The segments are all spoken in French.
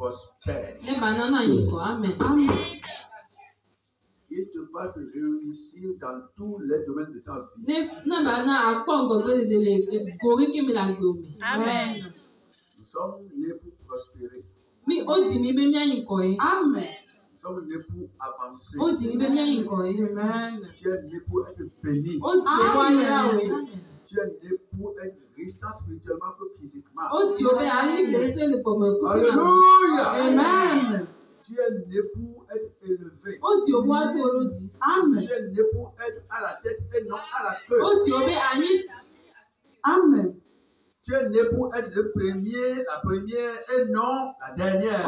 prospère. Amen. Qu'il te fasse réussir dans tous les domaines de ta vie. Amen. Nous sommes nés pour prospérer. Amen. Nous sommes nés pour avancer. Amen. Tu es né pour être béni. Amen. Tu es né pour être riche tant spirituellement que physiquement. Alléluia. Amen. Tu es né pour être élevé. Amen. Tu es né pour être à la tête et non à la queue. Amen. Tu es né pour être le premier, la première et non la dernière.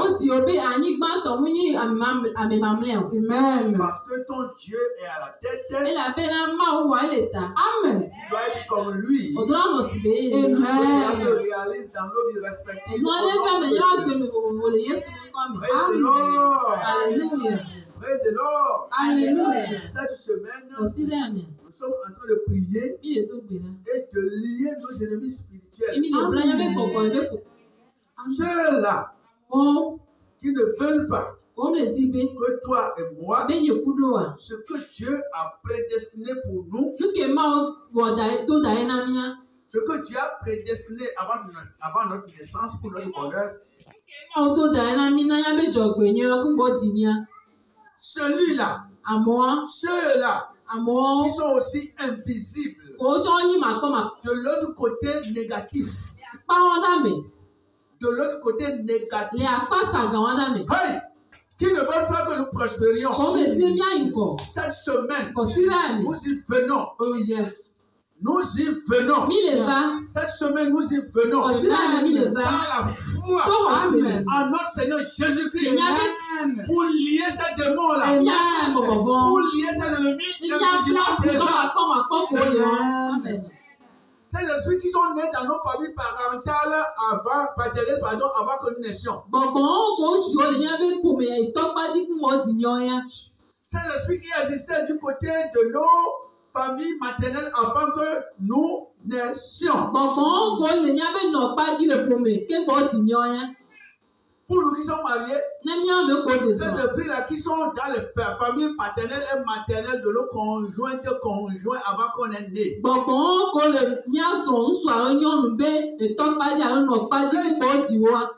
Amen. Parce que ton Dieu est à la tête. Amen. Tu dois être comme lui. Amen. Que cela se réalise dans nos vies respectives. Praise the Lord. Alléluia. Praise the Lord. Alléluia. Cette semaine, nous sommes en train de prier et de lier nos ennemis spirituels. Ceux-là qui ne veulent pas que toi et moi, ce que Dieu a prédestiné pour nous, ce que Dieu a prédestiné avant notre naissance pour notre bonheur, celui-là, ceux-là qui sont aussi invisibles de l'autre côté négatif. De l'autre côté négatif. Hey! Qui ne veulent pas que nous prospérions. Cette semaine, nous y venons. Oh yes. Nous y venons. Cette semaine, nous y venons. Par la foi en notre Seigneur Jésus-Christ. Pour lier ces démons-là. Pour lier ces ennemis. C'est les ceux qui sont nés dans nos familles parentales avant que nous naissions. C'est l'esprit qui existait du côté de nos familles maternelles avant que nous naissions. Pour nous qui sommes mariés, ces esprits-là qui sont dans les familles paternelles et maternelles de nos conjoints avant qu'on est né.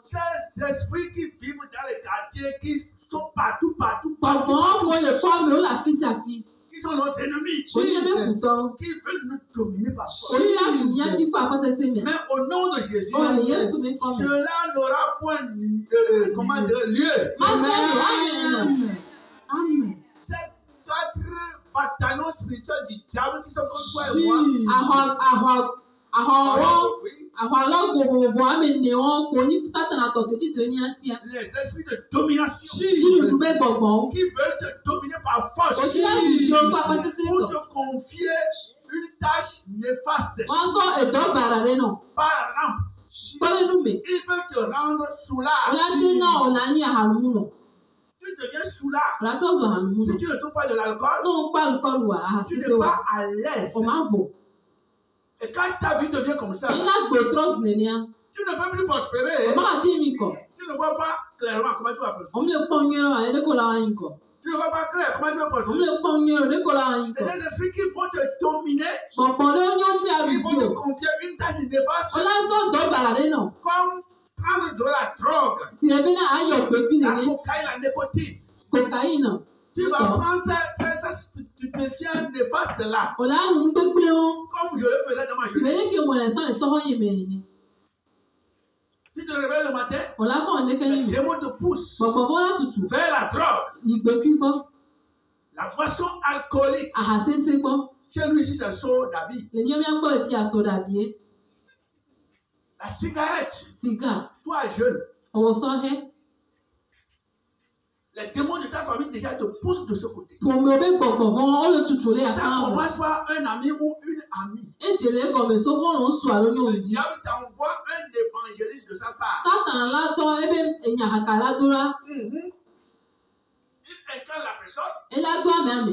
Ces esprits qui vivent dans les quartiers, qui sont partout. Qui sont nos ennemis, qui veulent nous dominer par force. Mais au nom de Jésus, cela n'aura point lieu. Amen. Ces 4 bataillons spirituels du diable qui sont contre toi et moi. Les esprits de domination qui veulent te dominer par force pour te confier une tâche néfaste. Par exemple, ils peuvent te rendre soulard. Tu deviens soulard. Si tu ne trouves pas de l'alcool, tu n'es pas à l'aise. Et quand ta vie devient comme ça, tu ne peux plus prospérer. Tu ne vois pas clairement comment tu vas prospérer. Tu ne vois pas clair comment tu vas prospérer. Et les esprits qui vont te dominer, ils vont te confier une tâche néfaste comme prendre de la drogue, la cocaïne, la nicotine. Tu vas prendre ces stupéfiants néfastes-là, comme je le faisais dans ma jeunesse. Tu te réveilles le matin, les démons te poussent vers la drogue, la boisson alcoolique. Chez lui ici, c'est soda. La cigarette. Toi, jeune, les démons de ta famille déjà te poussent de ce côté. Ça commence par un ami ou une amie. Le diable t'envoie un évangéliste de sa part. Il incarne la personne.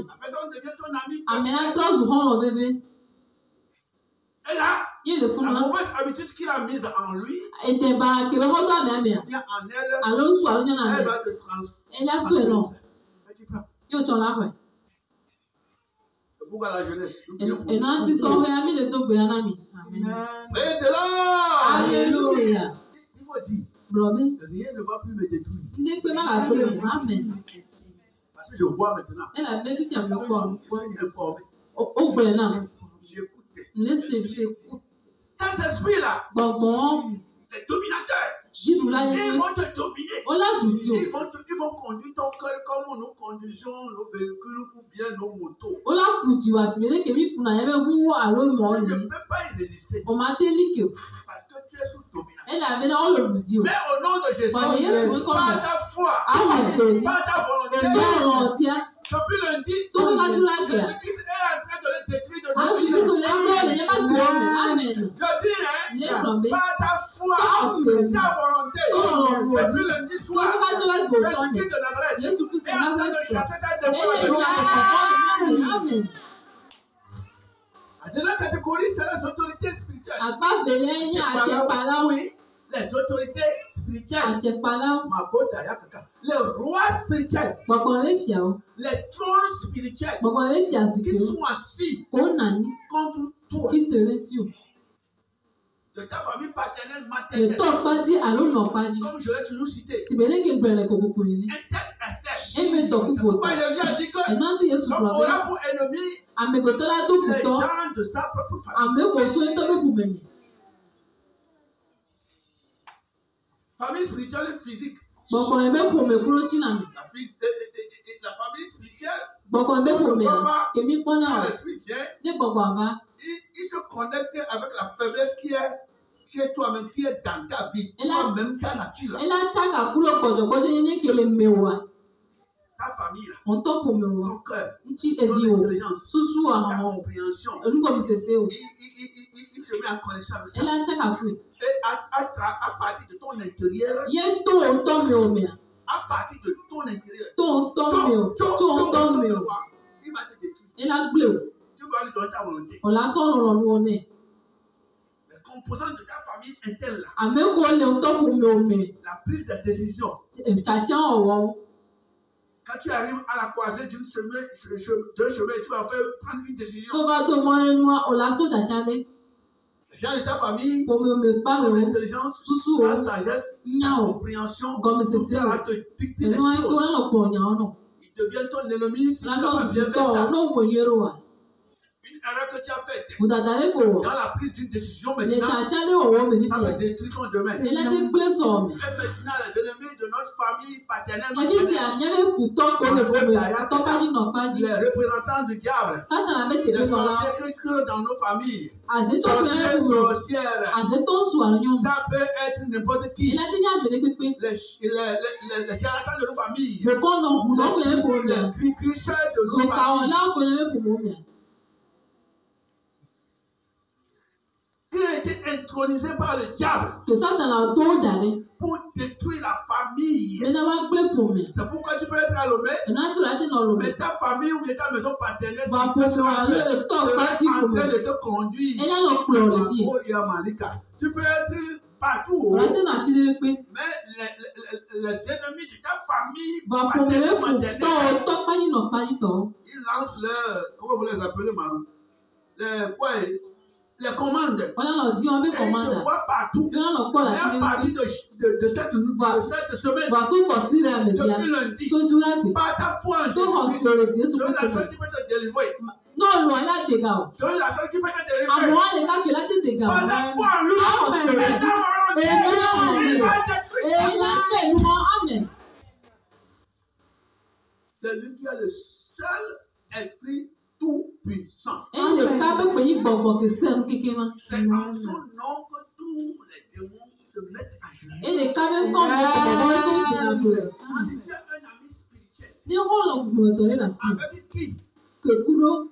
La personne devient ton ami. Et là, la mauvaise habitude qu'il a mise en lui, bien en elle, elle va te transformer. Pourquoi la jeunesse? Alléluia. Il faut dire, rien ne va plus me détruire. Parce que je vois maintenant. J'écoute. Cet esprit-là, c'est dominateur. Ils vont te dominer. Ils vont conduire ton cœur comme nous conduisons nos véhicules ou bien nos motos. Tu ne peux pas y résister. Parce que tu es sous domination. Mais au nom de Jésus, par ta foi, par ta volonté, depuis lundi, Jésus-Christ est en train de le détruire de notre vie. Je dis, par ta foi, ta volonté, depuis lundi soir, Jésus-Christ de Nazareth est en train de chasser ta démon. Amen. La deuxième catégorie, c'est les autorités spirituelles. Oui, les autorités spirituelles. Les rois spirituels. Les trônes spirituels qui sont assis contre toi. De ta famille paternelle, maternelle. Comme je l'ai toujours cité. Pourquoi Jésus a dit que l'homme aura pour ennemi les gens de sa propre famille. Famille spirituelle et physique. La famille spirituelle, il se connecte avec la faiblesse qui est chez toi-même, qui est dans ta vie, toi-même, ta nature. Ta famille, ton cœur, ton intelligence, ta compréhension. Il se met en connexion avec ça. Et à partir de ton intérieur, à partir de ton intérieur, il va te détruire. Tu vas lui donner ta volonté. Les composants de ta famille interne, la prise de décision. Quand tu arrives à la croisée d'un chemin, tu vas prendre une décision. Les gens de ta famille, ton intelligence, ta sagesse, ta compréhension, tout va te dicter des choses. Ils deviennent ton ennemi si tu n'as pas bien fait ça. Une erreur que tu as faite dans la prise d'une décision maintenant, ça va détruire ton domaine. Et maintenant, les ennemis de notre famille paternelle, les représentants du diable, les sorciers qui sont dans nos familles, sorcières, ça peut être n'importe qui. Les charlatans de nos familles, les crisseurs de nos familles, qui a été intronisé par le diable pour détruire la famille. C'est pourquoi tu peux être à Lomé, mais ta famille ou ta maison paternelle sera en train de te conduire. Tu peux être partout, mais les ennemis de ta famille paternelle, ils lancent comment vous les appelez, les commandes. Et ils te voient partout. Mais à partir de cette semaine, depuis lundi, par ta foi en Jésus-Christ, c'est la seule qui peut te délivrer. C'est la seule qui peut te délivrer. Par ta foi en lui, c'est lui qui a le seul esprit tout puissant. C'est en son nom que tous les démons se mettent à genoux. Si tu as un ami spirituel, avec qui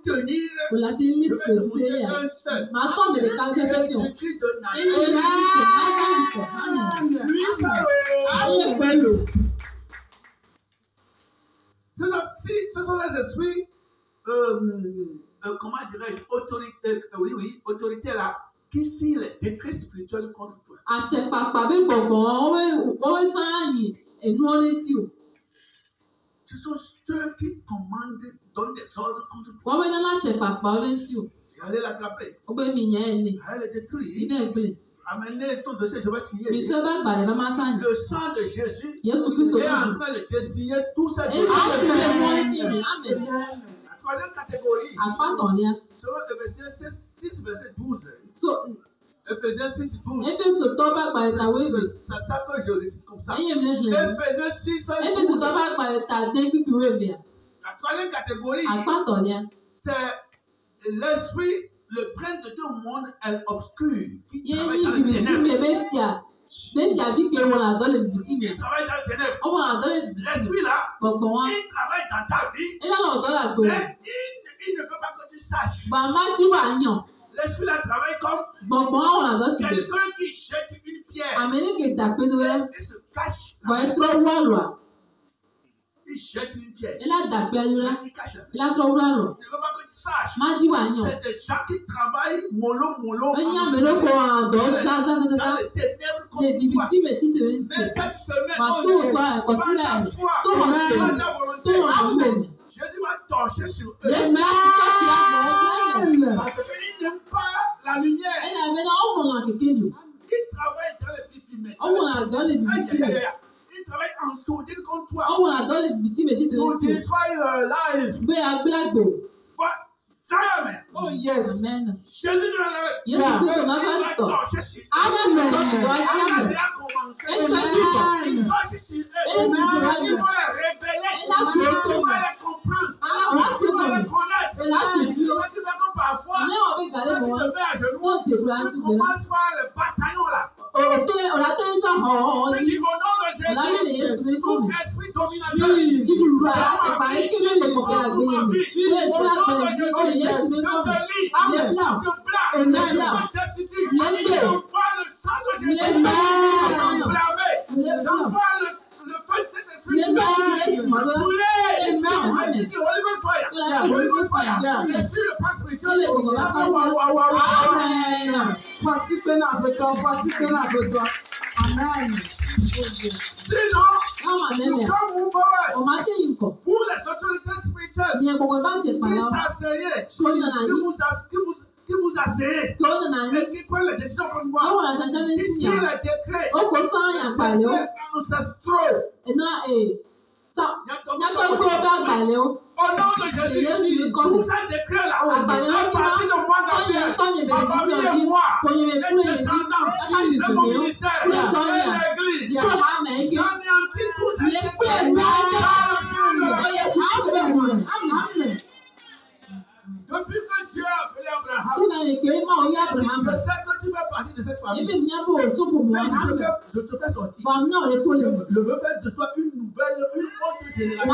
tenir, je vais te montrer un seul. Jésus-Christ de Nazareth. Si ce sont les esprits comment dirais-je, autorité là, qui signe les décrets spirituels contre toi. Ce sont ceux qui commandent, donnent des ordres contre toi. Et allez l'attraper. Allez le détruire. Amenez son dossier, je vais signer. Le sang de Jésus est en train de dessiner tout ça. Amen. La troisième catégorie, selon Ephésiens 6, verset 12. Ephésiens 6, 12. C'est ça que je récite comme ça. Ephésiens 6, 12. La troisième catégorie, c'est l'esprit, le prince de tout le monde est obscur, qui travaille dans les ténèbres. Qui travaille dans les ténèbres. L'esprit là, il travaille dans ta vie, mais il ne veut pas que tu saches. L'esprit là travaille comme quelqu'un qui jette une pierre. Il se cache. Il jette une pierre. Il cache. Il ne veut pas que tu saches. C'est des gens qui travaillent mollo. Dans les ténèbres comme toi. Mais cette semaine, ta volonté. Jésus va torcher sur eux. Parce qu'ils n'aiment pas la lumière. Ils travaillent dans les petites humaines. Ils travaillent en sourdine contre toi. Pour qu'ils soient live. Amen. Oh yes. Amen. Jésus de la torcher sur eux. Amen. Il a commencé. Il torche sur eux. Ils vont les révéler. Ils vont les comprendre. Ils vont les connaître. Tu fais comme parfois, quand tu te mets à genoux, tu commences par le bataillon là. Tu dis au nom de Jésus, tout esprit dominateur, le feu de cet esprit le pas spirituel. Amen. Sinon, comme vous ferez, vous les autorités spirituelles qui vous asseyez et qui prennent les décisions contre moi, qui signent les décrets ancestraux. Au nom de Jésus, tous ces décrets-là, à partir de moi, Gabriel, ma famille et moi, les descendants, de mon ministère, et l'église, j'anéantis tous ces décrets. Depuis que Dieu a appelé Abraham, je sais que tu fais partie de cette famille. Mais je te fais sortir. Je veux faire de toi une autre génération.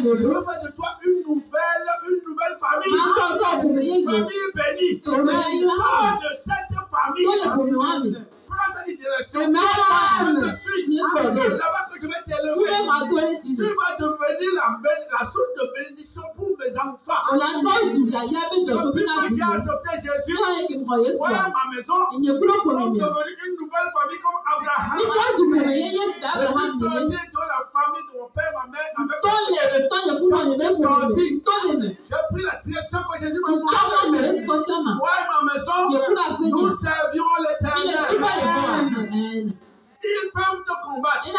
Je veux faire de toi une nouvelle famille. Famille bénie. Sors de cette famille. Prends cette direction. Je te suis. Là-bas que je vais t'élever. Tu vas devenir la source de bénédiction pour mes enfants. Depuis que j'ai accepté Jésus, voilà ma maison. Nous sommes devenus une nouvelle famille comme Abraham. Je suis sorti de la famille de mon père, ma mère, avec je suis sorti. J'ai pris la direction que Jésus m'a donné. Voilà ma maison. Nous servions l'Éternel. Ils peuvent te combattre. Mais ils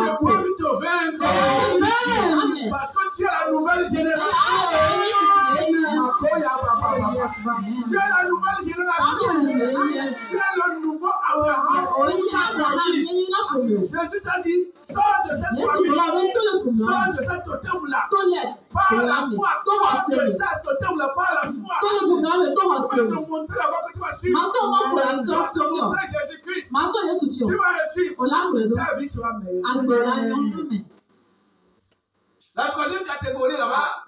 ne peuvent te vaincre. Parce que tu es la nouvelle génération. Tu es la nouvelle génération. Tu es le nouveau Abraham. Jésus t'a dit, sors de cette famille. Sors de cet totem-là. Par la foi. Sors de cet totem-là par la foi. On va te montrer la voie que tu vas suivre. On va te montrer Jésus-Christ. Tu vas réussir. Ta vie sera meilleure. La troisième catégorie là-bas.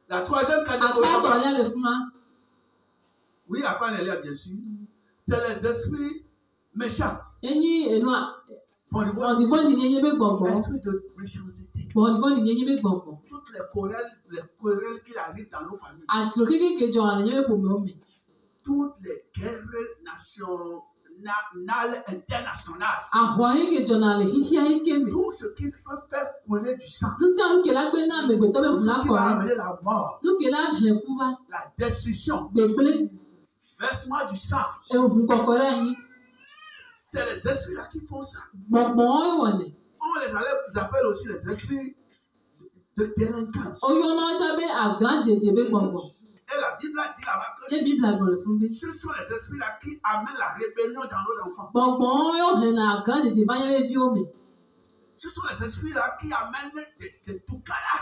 La troisième catégorie. Oui, à part les bien sûr. C'est les esprits méchants. Esprit de méchanceté. Toutes les querelles, les querelles qui arrivent dans nos familles. Toutes les guerres nationales, internationales. Tout ce qui peut faire couler du sang. Tout ce qui va amener la mort. La destruction. Versement du sang. C'est les esprits-là qui font ça. On les appelle aussi les esprits de délinquance. Et la Bible a dit là-bas que ce sont les esprits-là qui amènent la rébellion dans nos enfants. Ce sont les esprits-là qui amènent des toukara.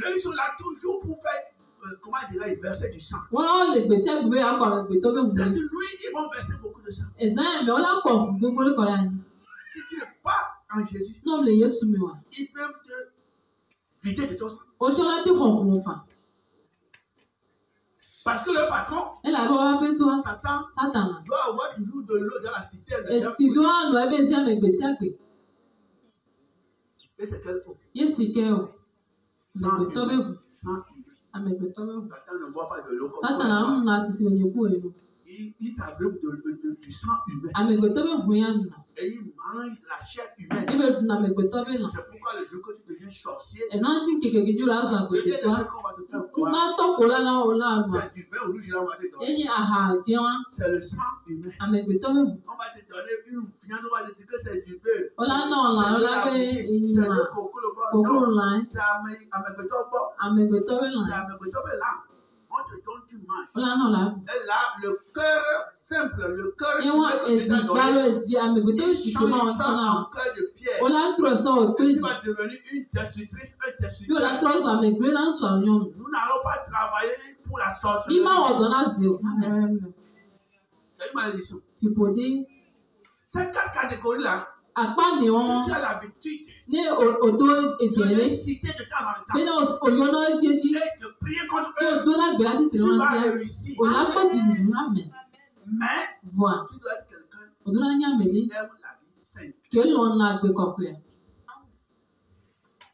Et ils sont là toujours pour faire, comment dirais-je, verser du sang. Cette nuit, ils vont verser beaucoup de sang. Si tu n'es pas en Jésus, ils peuvent te vider de ton sang. Parce que le patron, Satan, doit avoir toujours de l'eau dans la citerne. Et c'est quelle eau? Sans humain. Satan ne boit pas de l'eau comme ça. Il s'abreuve du sang humain. Et il mange la chair humaine. C'est pourquoi le jour que tu deviens sorcier, le lien de ce qu'on va te faire voir, c'est du vin rouge là, on va te donner. C'est le sang humain. On va te donner une viande, on va te dire que c'est du bœuf. C'est du coco, le bois. Non, c'est amègue-toi là. On te donne, tu manges. Et là, le cœur simple, le cœur qui est déjà donné, il change ça en cœur de pierre. Et tu vas devenir une destructrice, un destructeur. Nous n'allons pas travailler pour la sorcellerie. C'est une malédiction. Ces quatre catégories-là, si tu as l'habitude de les citer de temps en temps et de prier contre eux, tu vas réussir. Mais tu dois être quelqu'un qui aime la vie sainte.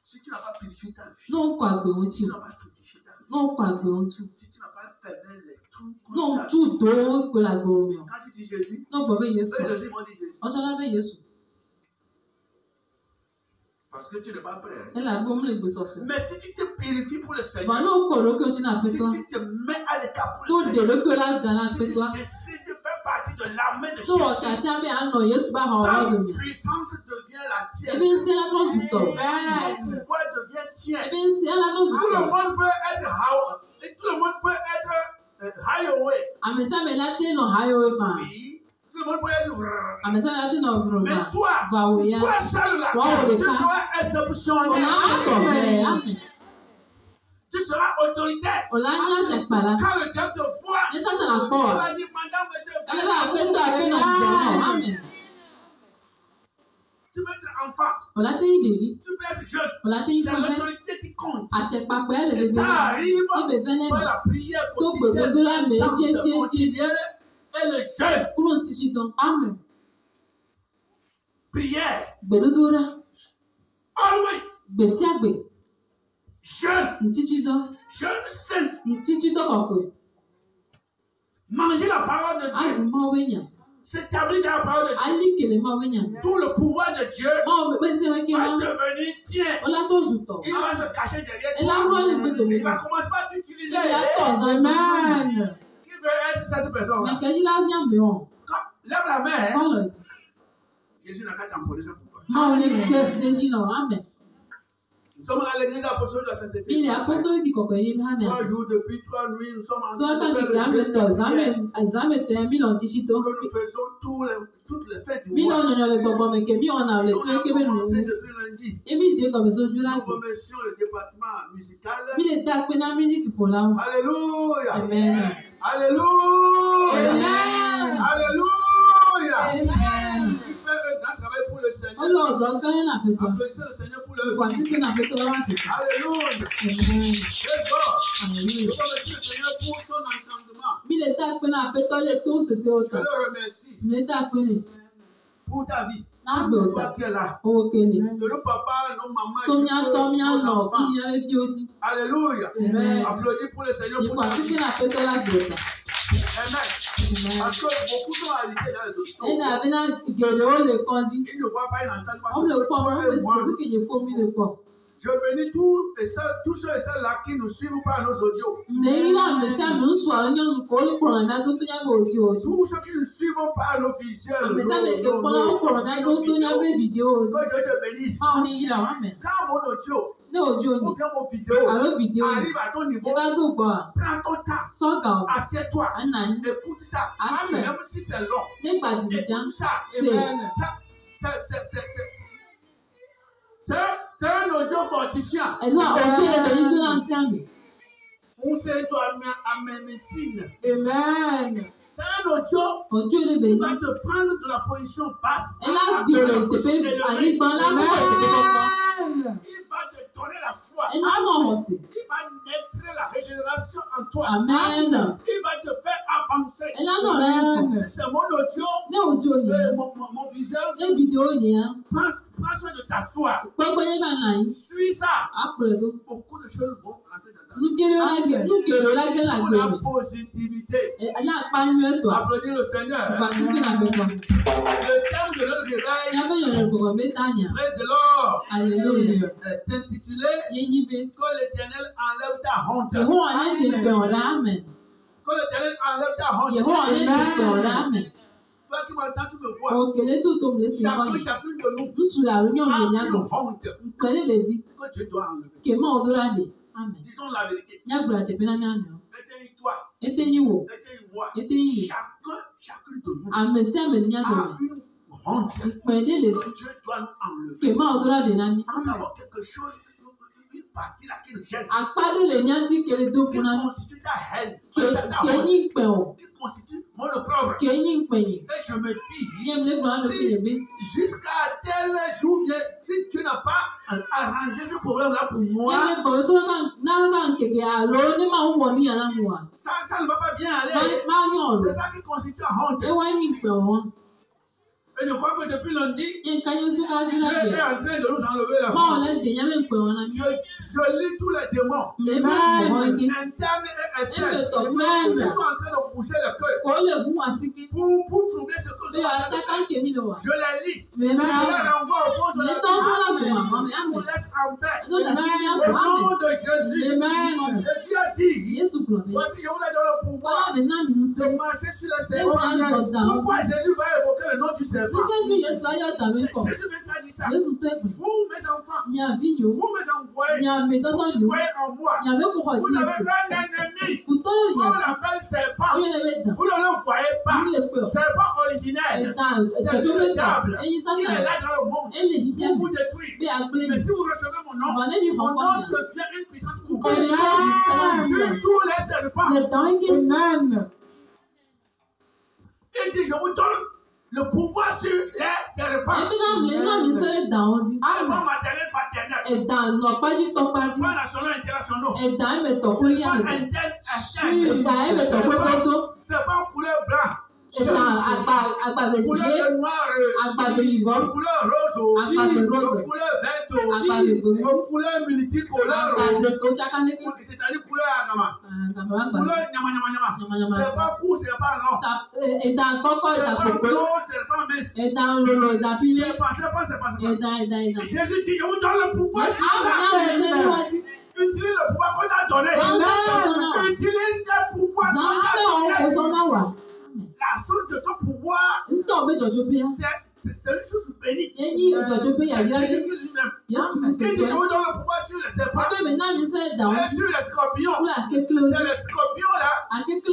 Si tu n'as pas purifié ta vie, si tu n'as pas sanctifié ta vie, si tu n'as pas fermé les trous contre ta vie, quand tu dis Jésus, eux Jésus m'ont dit Jésus. Parce que tu n'es pas prêt. Mais si tu te purifies pour le Seigneur, si tu te mets à l'écart pour le Seigneur, si tu décides de faire partie de l'armée de Jésus, sa puissance devient la tienne. Et son pouvoir devient tien. Tout le monde peut être highway. Oui. Tout le monde peut être mais toi seul là, tu seras exceptionnel. Tu seras autoritaire. Quand le diable te voit, il va dire, madame, monsieur, tu peux être enfant, tu peux être jeune, c'est l'autorité qui compte. Et ça arrive par la prière quotidienne. Et le jeûne. Amen. Prière. Always. Jeûne. Jeûne saint. Manger la parole de Dieu. S'établir dans la parole de Dieu. Tout le pouvoir de Dieu va devenir tien. Il va se cacher derrière toi. Il va commencer par t'utiliser. Amen. Être cette personne. Lève la main. Jésus n'a qu'à tamponner ça pour toi. Nous sommes à l'église apostolique de la sainteté. 3 jours depuis 3 nuits, nous sommes en train de faire le que nous faisons toutes les fêtes du mois. On a commencé depuis lundi. Nous remercions le département musical. Alléluia. Amen. Alléluia. Amen. Alléluia. Amen. Il fait un grand travail pour le Seigneur. Applaudissez le Seigneur pour leur vie. Alléluia. Amen. Nous remercions le Seigneur pour ton entendement. Je le remercie pour ta vie. Toi qui es là. De nos papas, nos mamans, nos enfants. Alléluia. Applaudis pour le Seigneur pour ta vie. Amen. Parce que beaucoup sont arrêtés dans les hôpitaux. Ils ne voient pas, ils n'entendent pas. Je bénis tous ceux et celles-là qui nous suivent par nos audios. Tous ceux qui nous suivent par nos visuels. Que Dieu te bénisse. Quand mon audio ou bien mon vidéo arrive à ton niveau, prends ton temps, assieds-toi, écoute ça, même si c'est long, écoute ça, c'est un audio fortifiant. On sait toi à médecine. Amen. C'est un audio qui va te prendre de la position basse. Il va te donner la foi. Il va naître la régénération en toi. Amen. Il va te faire avancer. Si c'est mon audio, mon visuel, prends soin de ta foi. Suis ça. Beaucoup de choses vont rentrer dans ta vie. Pour la positivité. Applaudis le Seigneur. Le thème de notre réveil, près de l'or, est intitulé que l'Éternel enlève ta honte. Que l'Éternel enlève ta honte. Toi qui m'entends, tu me vois. Chacune de nous a une honte que Dieu doit enlever. Disons la vérité. Éteigne-toi. Chacune de nous a une honte que Dieu doit nous enlever. Nous avons quelque chose, une partie là qui nous gêne. Qui constitue ta haine, qui constitue mon opprobre. Et je me dis, si jusqu'à tel jour, si tu n'as pas arrangé ce problème-là pour moi, ça ne va pas bien aller. C'est ça qui constitue la honte. Et je crois que depuis lundi, Dieu est en train de nous enlever la honte. Je lis tous les démons, internes et externes, ils sont en train de boucher le cœur pour trouver ce que je les lis. Je les renvoie au fond de la terre. Je vous laisse en paix. Au nom de Jésus. Jésus a dit, voici, je vous ai donné le pouvoir de marcher sur le serpent. Pourquoi Jésus va évoquer le nom du serpent? Jésus m'a dit ça. Vous, mes enfants, vous, mes envoyés, vous croyez en moi. Vous avez un ennemi. On l'appelle serpent. Vous ne le voyez pas. Serpent originel. C'est le diable. Il est là dans le monde pour vous détruire. Mais si vous recevez mon nom devient une puissance pour vous. Sur tous les serpents. Il dit, je vous donne le pouvoir sur les serpents. Serpent maternel, paternel. Serpent national, international. Serpent interne, externe. Serpent couleur blanc. Couleur noire, couleur rose, couleur verte, couleur multicolore, c'est-à-dire couleur agama, couleur nyama. C'est pas court, c'est pas long. C'est pas gros, c'est pas mince. C'est pas. Jésus dit, je vous donne le pouvoir sur ça. Utilise le pouvoir qu'on t'a donné. Utilise le pouvoir qu'on t'a donné. La source de ton pouvoir, c'est une source bénie. C'est Jésus lui-même. Il dit que vous donne le pouvoir sur les serpents et sur les scorpions. C'est les scorpions là,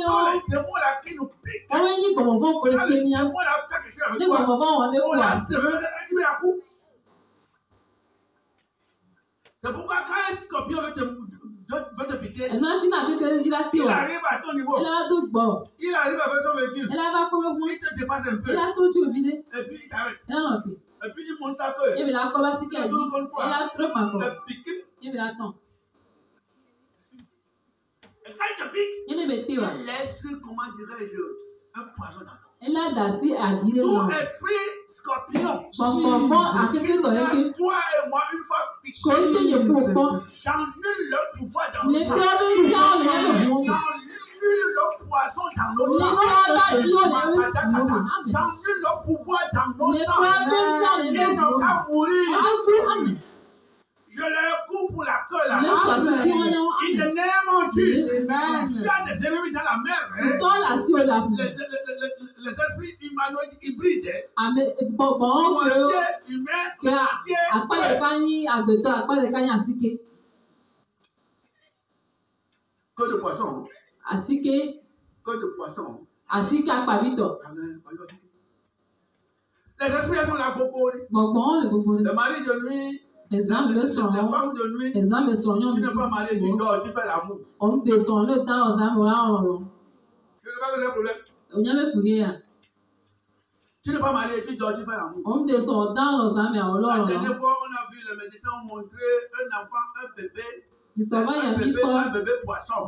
sont les démons là qui nous piquent. Quand les démons là fait quelque chose avec toi, on l'a sévère, il met à coup. C'est pourquoi quand un scorpion veut te piquer, il arrive à ton niveau. Il arrive avec son véhicule. Il te dépasse un peu. Et puis il s'arrête. Et puis il monte sa queue. Il tourne contre toi. Il pique. Et quand il te pique, il laisse, comment dirais-je, un poison dans toi. Elle a d'assez à dire Tout non. esprit scorpion. Bon, à ce que toi et moi, une fois piqués, j'annule leur pouvoir dans nos sangs. J'annule leur poison dans nos sangs. J'annule leur pouvoir dans nos sangs. Ils n'ont qu'à mourir. Je leur coupe pour la queue là. In the name of Jesus. Tu as des ennemis dans la mer. Les esprits humanoïdes hybrides. Moitié humain, moitié. Que de poisson. Que de poisson. Les esprits sont là beaucoup. Le mari de nuit. Les femmes de nuit, tu n'es pas marié, tu dors, tu fais l'amour. Je ne sais pas quel problème. Tu n'es pas marié, tu dors, tu fais l'amour. La dernière fois, on a vu les médecins ont montré un enfant, un bébé poisson.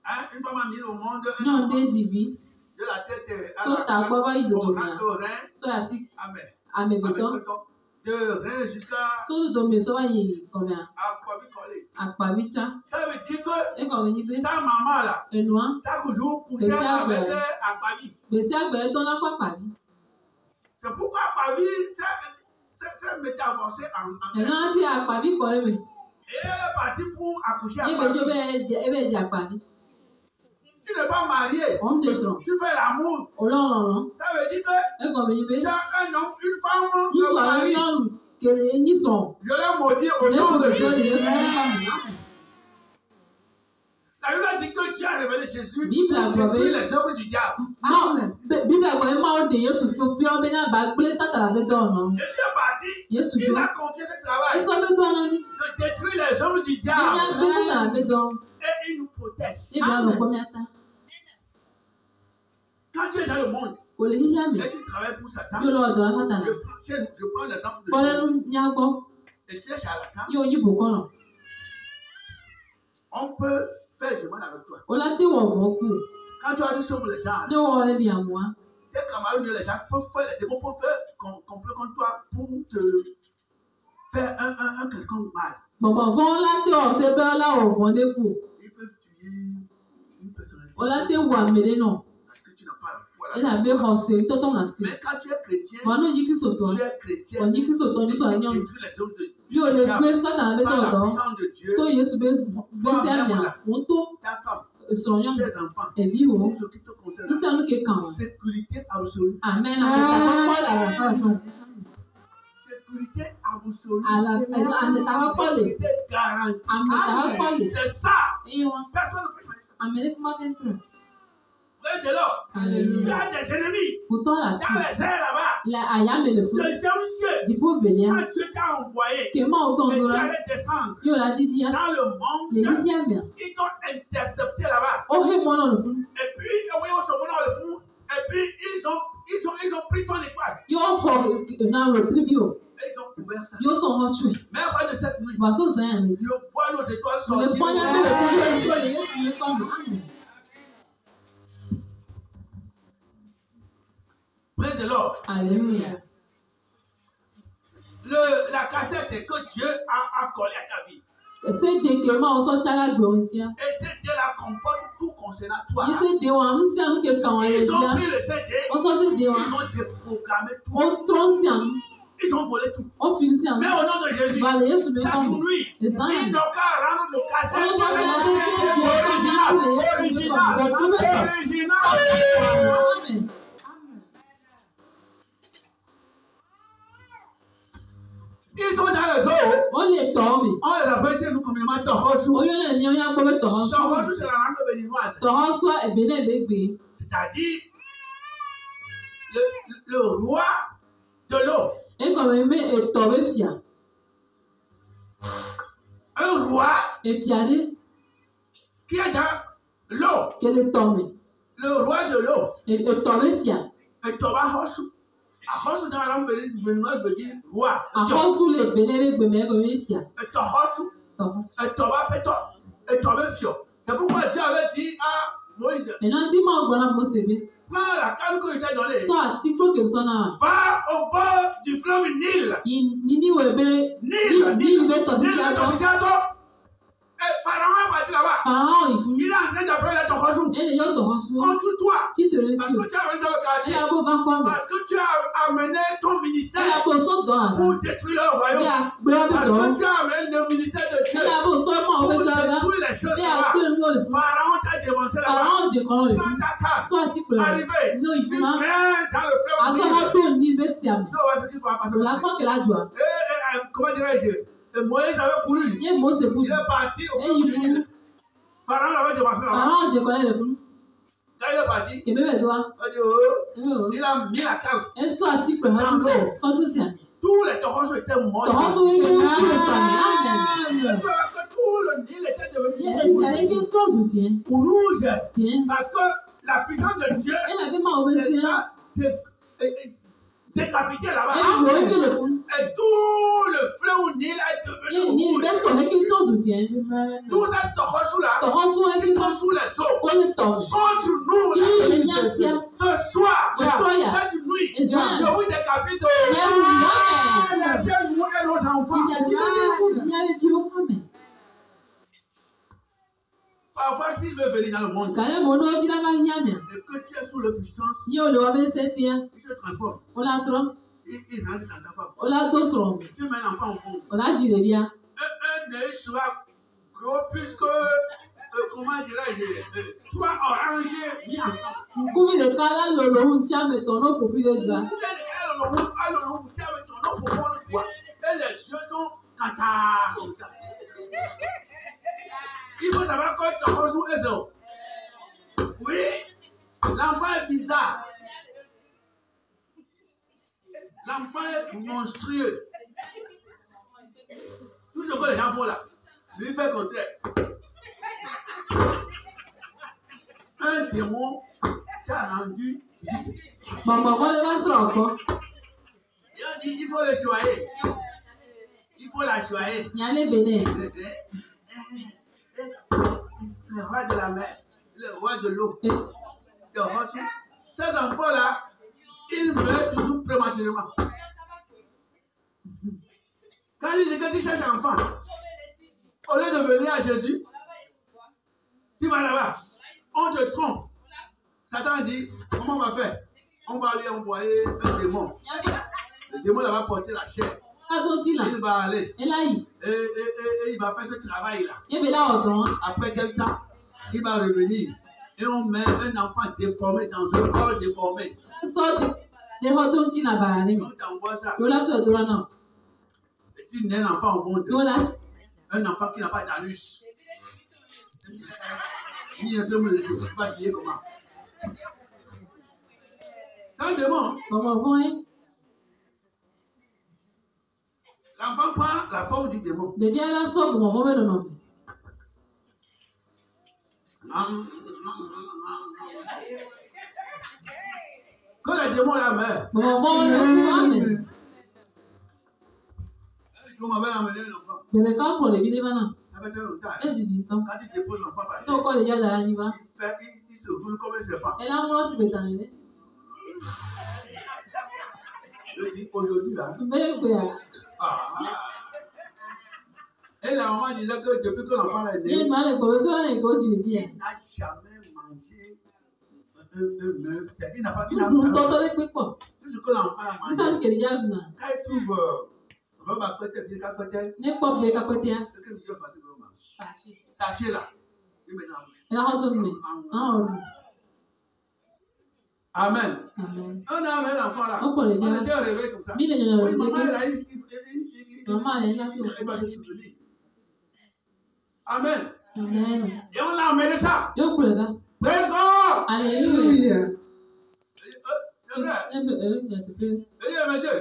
Hein? Une femme a mis au monde un enfant. De la tête à l'oreille. Amen. De rein jusqu'à Aquavicoler. Ça veut dire que ta maman là, ça toujours couché avec Aquavi. C'est pourquoi Aquavi s'est métamorphosé en et elle est partie pour accoucher Aquavi. Tu n'es pas marié. Tu fais l'amour. Ça veut dire que tu as un homme, une femme, un mari. Je l'ai maudit au nom de Jésus. La Bible dit que Dieu a révélé Jésus pour détruire les œuvres du diable. Jésus est parti. Il a confié ce travail de détruire les œuvres du diable. Et il nous protège. Quand tu es dans le monde et tu travailles pour Satan, je prends l'exemple de Dieu. Et tu es charlatan. On peut faire du mal avec toi. Quand tu as dit sur les gens, tes camarades, les gens peuvent faire des démons, peuvent faire complot contre toi pour te faire un quelconque mal. Ils peuvent tuer une personnalité. Parce que tu n'as pas la foi. Mais quand tu es chrétien, tu es chrétien. Tu détruis les œuvres de Dieu. Par la puissance de Dieu. Ta femme, tes enfants, tout ce qui te concerne. Sécurité absolue. Amen. Sécurité absolue. Sécurité garantie. C'est ça. Personne ne peut changer ça. Frère de l'or, tu as des ennemis dans les airs là-bas. Deuxième ciel, quand Dieu t'a envoyé, et tu allais descendre dans le monde, ils t'ont intercepté là-bas. Et puis, et puis ils ont pris ton étoile. Et ils ont couvert ça. Mais après de cette nuit, je vois nos étoiles sortir. Près de l'or. Alléluia. La cassette que Dieu a collée à ta vie. Et cette déclaration, et cette là comporte tout concernant toi. Ils ont pris le CD. Ils ont déprogrammé tout. Ils ont volé tout. Mais au nom de Jésus, chaque nuit, ils n'ont qu'à rendre nos cassettes original. Ils sont dans les eaux. On les appelle chez nous communément Tohosu. Tohosu, c'est la langue béninoise. C'est-à-dire le roi de l'eau. Un roi qui est dans l'eau. Le roi de l'eau. Et Toba Hosu. Ahosu dans la langue béninoise veut dire roi. Ahosu le béné. Et Tohosu. Et Toba Peto. Et Toba Fio. C'est pourquoi Dieu avait dit à Moïse. Maintenant, dis-moi, voilà, Mose. Prends la canne que était dans les. Soit tipo que ça n'a. Va au bord du fleuve Nil. Nini webe. Nil beto. Pharaon est parti là-bas. Il est en train d'appeler ton rejoue. Contre toi. Parce que tu as amené dans le quartier. Parce que tu as amené ton ministère pour détruire le royaume. Parce que tu as amené le ministère de Dieu pour détruire les choses là-bas. Pharaon t'a dévancé là-bas. Prends ta carte. Arrivé. Tu viens dans le fleuve. Tu vois ce qui va passer. Comment dirais-je? Moïse avait couru. Il est parti au fleuve. Pharaon l'avait dévancé là-bas. Quand il est parti, il a mis la carte dans l'eau. Tous les torrents étaient morts. Tout le Nil était devenu rouge. Parce que la puissance de Dieu est décapitée là-bas. Et tout le fleuve Nil est devenu rouge. Tous ces torrents-là, ils sont sous les eaux. Contre nous, ce soir, cette nuit, je vous décapite. Laissez-nous et nos enfants. Parfois, s'il veut venir dans le monde, et que tu es sous la puissance, il se transforme. Il rentre dans ta femme. Tu mets l'enfant au fond. Un œil sera gros puisque, comment dirais-je, toi orangé, mis ensemble. Et les yeux sont catards comme ça. Il faut savoir que ton rejoue est zéro. Oui, l'enfant est bizarre. L'enfant est monstrueux. Tout ce que les gens font là, lui fait le contraire. Un démon qui a rendu physique. Il a dit il faut le choyer. Il faut la choyer. Le roi de la mer, le roi de l'eau. Ces enfants-là, ils meurent toujours prématurément. Quand tu cherches un enfant, au lieu de venir à Jésus, tu vas là-bas, on te trompe. Satan dit, comment on va faire? On va lui envoyer un démon. Le démon va porter la chair. Il va aller. Et il va faire ce travail-là. Après quel temps, il va revenir. Et on met un enfant déformé dans un corps déformé. On t'envoie ça. Et tu nais un enfant au monde. Un enfant qui n'a pas d'anus. Ni un peu de choses. Tu vas chier comment? C'est un démon. L'enfant prend la forme du démon. Quand le démon la meurt, je m'avais amené un enfant. Ça fait très longtemps. Quand tu déposes l'enfant par terre, il se roule comme un serpent. Je dis aujourd'hui là. Et la maman disait que depuis que l'enfant est né, il n'a jamais mangé un œuf. Il n'a pas tout ce que l'enfant a mangé. Quand il trouve robe à côté, sachez là. Il met dans la bouche. Amen. On a amené l'enfant là. On était réveillés comme ça. Oui, maman là, il va se souvenir. Amen. Et on l'a amené ça. Praise God. Alléluia. C'est vrai. Monsieur.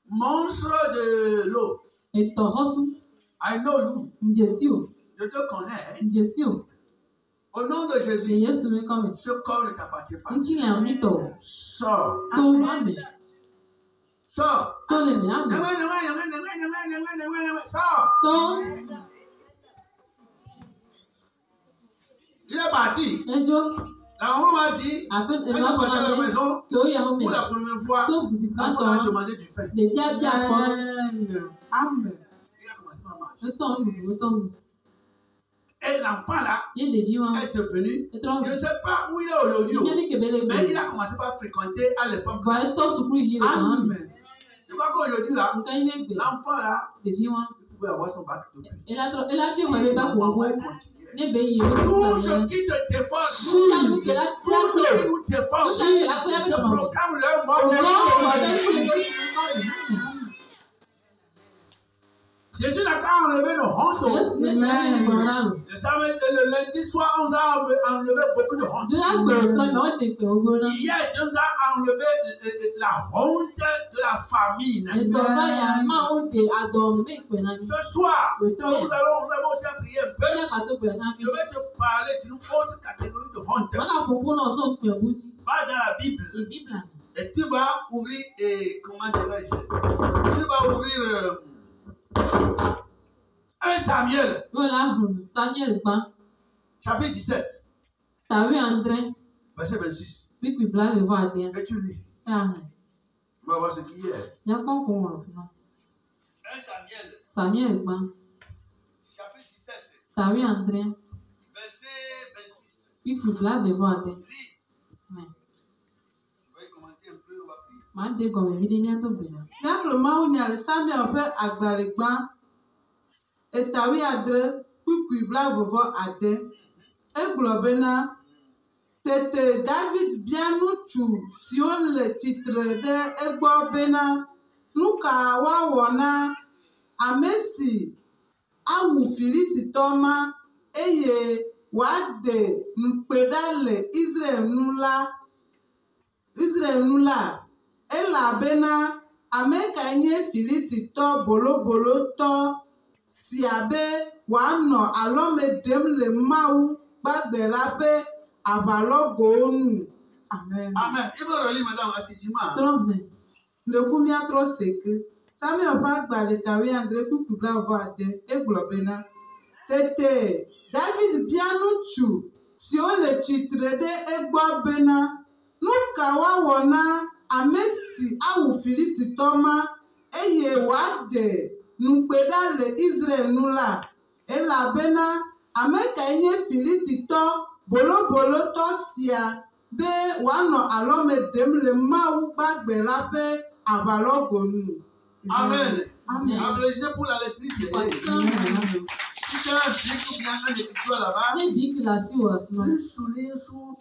Monstre de l'eau. I know you. Je te connais. Au nom de Jésus, ce corps ne t'appartient pas. Sors. Sors. Sors. Il est parti. La maman m'a dit, quand il est parti à la maison, pour la première fois, on a demandé du pain. Amen. Il a commencé à marcher. Et l'enfant là est devenu, je ne sais pas où il est aujourd'hui, mais il a commencé par fréquenter à l'époque. Amen. Je crois qu'aujourd'hui là, l'enfant là, il pouvait avoir son bac de tout ce qui te défend, tout ce qui nous défend, je proclame leur mort. Jésus n'a qu'à enlever nos hontes. Le lundi soir, on a enlevé beaucoup de honte. Hier, Dieu a enlevé la honte de la famine. Ce soir, nous allons aussi prier un peu. Je vais te parler d'une autre catégorie de honte. Va dans la Bible. Et tu vas ouvrir, comment dirais-je? Tu vas ouvrir 1 Samuel. Chapitre 17. Verset 26. Et tu lis. On va voir ce qu'il y a. 1 Samuel. Chapitre 17. Verset 26. Lis. Je vais commenter un peu, on va prier. Simplement, il y a le Samuel peut agbalégba et tawi adre puis bravo ade et globena tete David bien nous si on le titre de ego bena nous ka wawona amesi awu filiti toma eye wade mpedale Israel nula ela bena ameka nye filiti to bolo to si abe wano alome dem le mau bagbera be avalogo onu. Amen. Amen. Il faut relire madame assidûment. Le kumia trop seke. Samuel va gbale tawi André kukubla voade e globena. Tete David bianuchu si on le titre de egbo bena nuka wawona amesi awu filiti toma eye wade nukpeda le Israel nula elabena ameka enye filiti to bolo to sia be wano alome dem le mau bagbera be avalogonu. Amen. Amen. Applaudissez pour la lectrice. Si tu as un bic ou bien un écriture là-bas, tu soulignes sous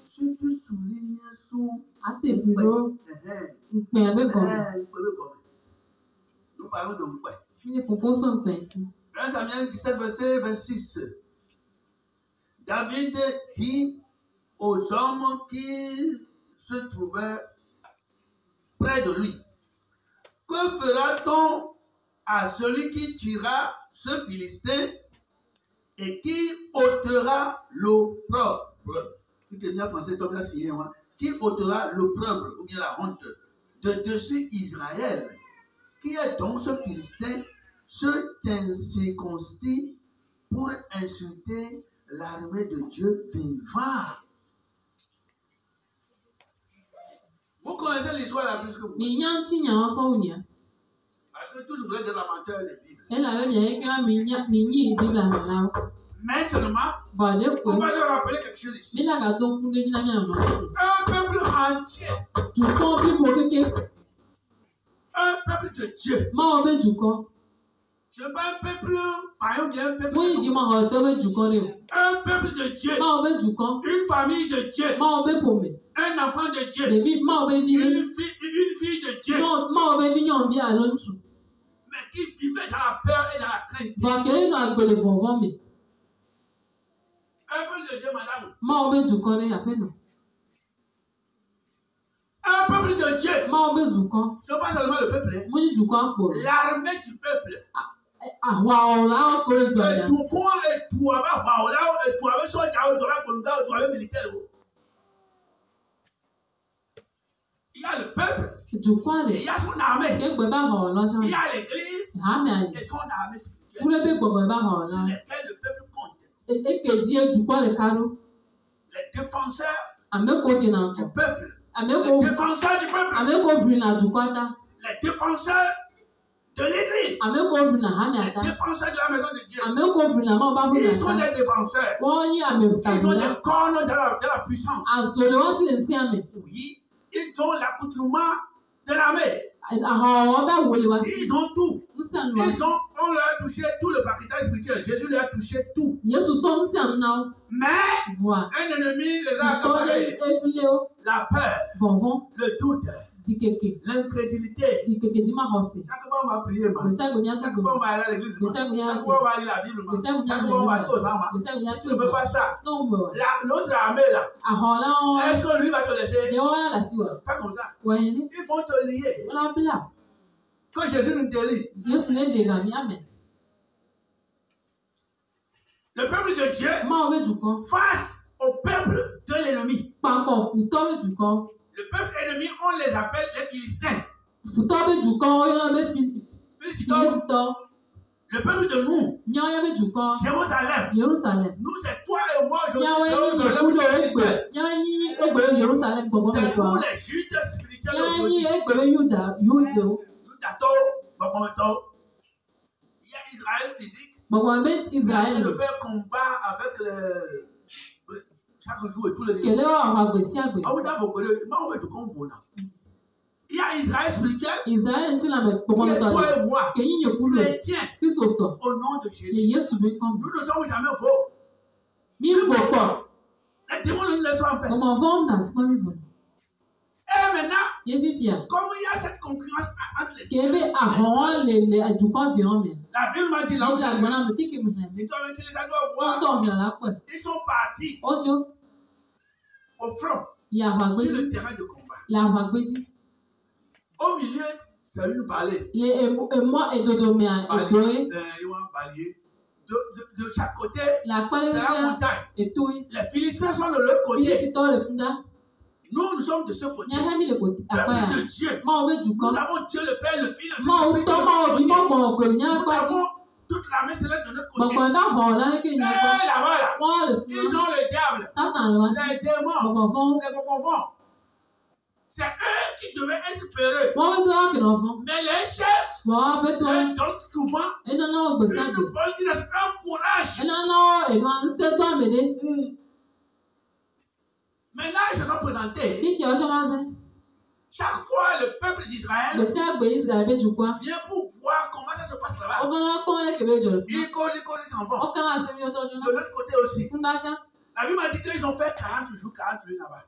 nous parlons de Moué. 1 Samuel 17, verset 26. David dit aux hommes qui se trouvaient près de lui, que fera-t-on à celui qui tuera ce Philistin et qui ôtera l'opprobre? Tout est bien français comme là, signé, qui ôtera l'opprobre ou bien la honte de dessus Israël? Qui est donc ce Philistin, ce incirconcis pour insulter l'armée de Dieu vivant? Vous connaissez l'histoire la plus que vous. Parce que tous vous êtes des amateurs de la Bible. Mais seulement, on va se rappeler quelque chose ici. Un peuple entier. Un peuple de Dieu. Je veux un peuple, par exemple, un peuple de Dieu. Une famille de Dieu. Un enfant de Dieu. Une fille de Dieu. Mais qui vivait dans la peur et dans la crainte. Un peuple de Dieu, madame. Un peuple de Dieu. Ce n'est pas seulement le peuple. L'armée du peuple. Il y a le peuple. Il y a son armée. Il y a l'église et son armée spirituelle. Sur lesquelles le peuple compte. Les défenseurs du peuple. Les défenseurs du peuple. Les défenseurs de l'église. Les défenseurs de la maison de Dieu. Ils sont des défenseurs. Ils ont des cornes de la puissance. Oui, ils ont l'accoutrement de l'armée. Ils ont tout. On leur a touché tout le paquetage spirituel. Jésus leur a touché tout. Mais un ennemi les a accaparés. La peur, le doute, l'incrédulité. Chaque fois on va prier, chaque fois on va aller à l'église, chaque fois on va lire la Bible, chaque fois on va tous ensemble. Tu ne veux pas ça. L'autre armée là, est-ce que lui va te laisser? Fais comme ça. Ils vont te lier. Quand Jésus nous délie, le peuple de Dieu face au peuple de l'ennemi. Le peuple ennemi, on les appelle les Philistins. Le peuple de nous, Jérusalem. Nous, c'est toi et moi, Jérusalem. C'est pour les Judes spirituels aujourd'hui. Il y a Israël physique. On ne fait combat avec chaque jour et tous les jours. Il y a Israël spirituel. Il y a toi et moi, chrétiens, au nom de Jésus. Nous ne sommes jamais faux. Les démons ne nous laissent pas en paix. Et maintenant, comme il y a cette concurrence entre les deux, la Bible m'a dit là où ils sont partis au front, sur le terrain de combat. Au milieu, c'est une vallée. De chaque côté, c'est la montagne. Les Philistins sont de l'autre côté. Nous sommes de ce côté. Peuple de Dieu. Nous avons Dieu le Père, le Fils, le Saint-Esprit. Nous avons toute l'armée céleste de notre côté. Et là-bas, ils ont le diable, les démons, les bobovons. C'est eux qui devaient être peureux. Mais les chefs leur donnent souvent une bonne direction, un courage. Maintenant, ils se sont présentés. Chaque fois, le peuple d'Israël vient pour voir comment ça se passe là-bas. Ils causent, ils s'en vont. De l'autre côté aussi. La Bible m'a dit qu'ils ont fait 40 jours, 40 nuits là-bas.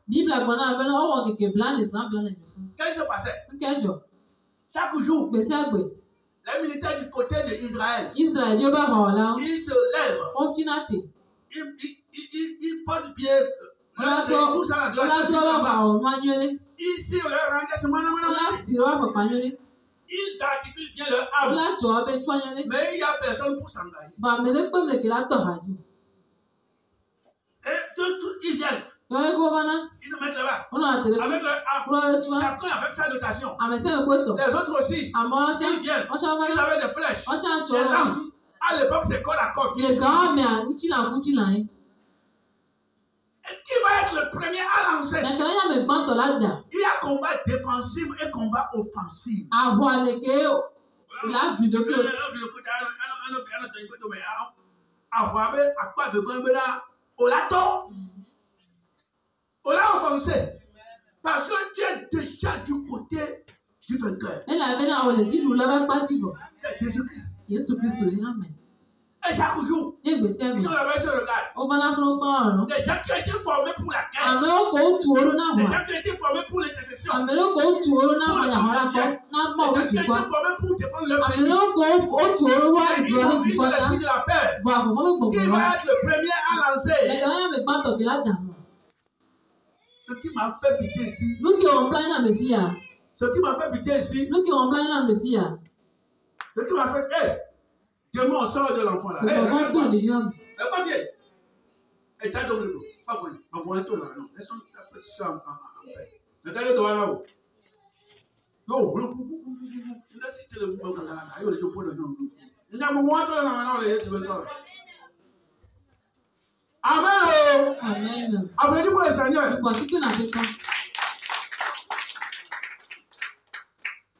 Qu'est-ce qui se passait? Chaque jour, les militaires du côté d'Israël, ils se lèvent. Ils portent bien tout ça là-bas. Ici, on leur rend ils articulent bien leur arme. Mais il n'y a personne pour s'engager. Et ils viennent. Ils se mettent là-bas. Avec leur arme. Chacun avec sa dotation. Les autres aussi. Ils viennent. Ils avaient des flèches. Des lances. À l'époque, c'est corps à corps. Et qui va être le premier à lancer? Il y a combat défensif et combat offensif. On l'a offensé. Parce que tu es déjà du côté du vainqueur. C'est Jésus-Christ. Et chaque jour, ils sont là-bas, ils se regardent. Des gens qui ont été formés pour la guerre. Des gens qui ont été formés pour l'intercession. Des gens qui ont été formés pour défendre leur pays. Ils sont l'esprit de la paix. Qui va être le premier à lancer? Ce qui m'a fait pitié ici. Ce qui m'a fait pitié ici. Ce qui m'a fait. Démon, sort de l'enfant là. C'est pas vieille. Et t'as donné le dos. Pas bon. On va tout là. Non. Laisse-nous faire ça en paix. Regardez devant là-haut. Non. Il a cité le mouvement dans la il y a le point de vue. Il y a un moment là. Amen. Amen. Applaudis pour le Seigneur.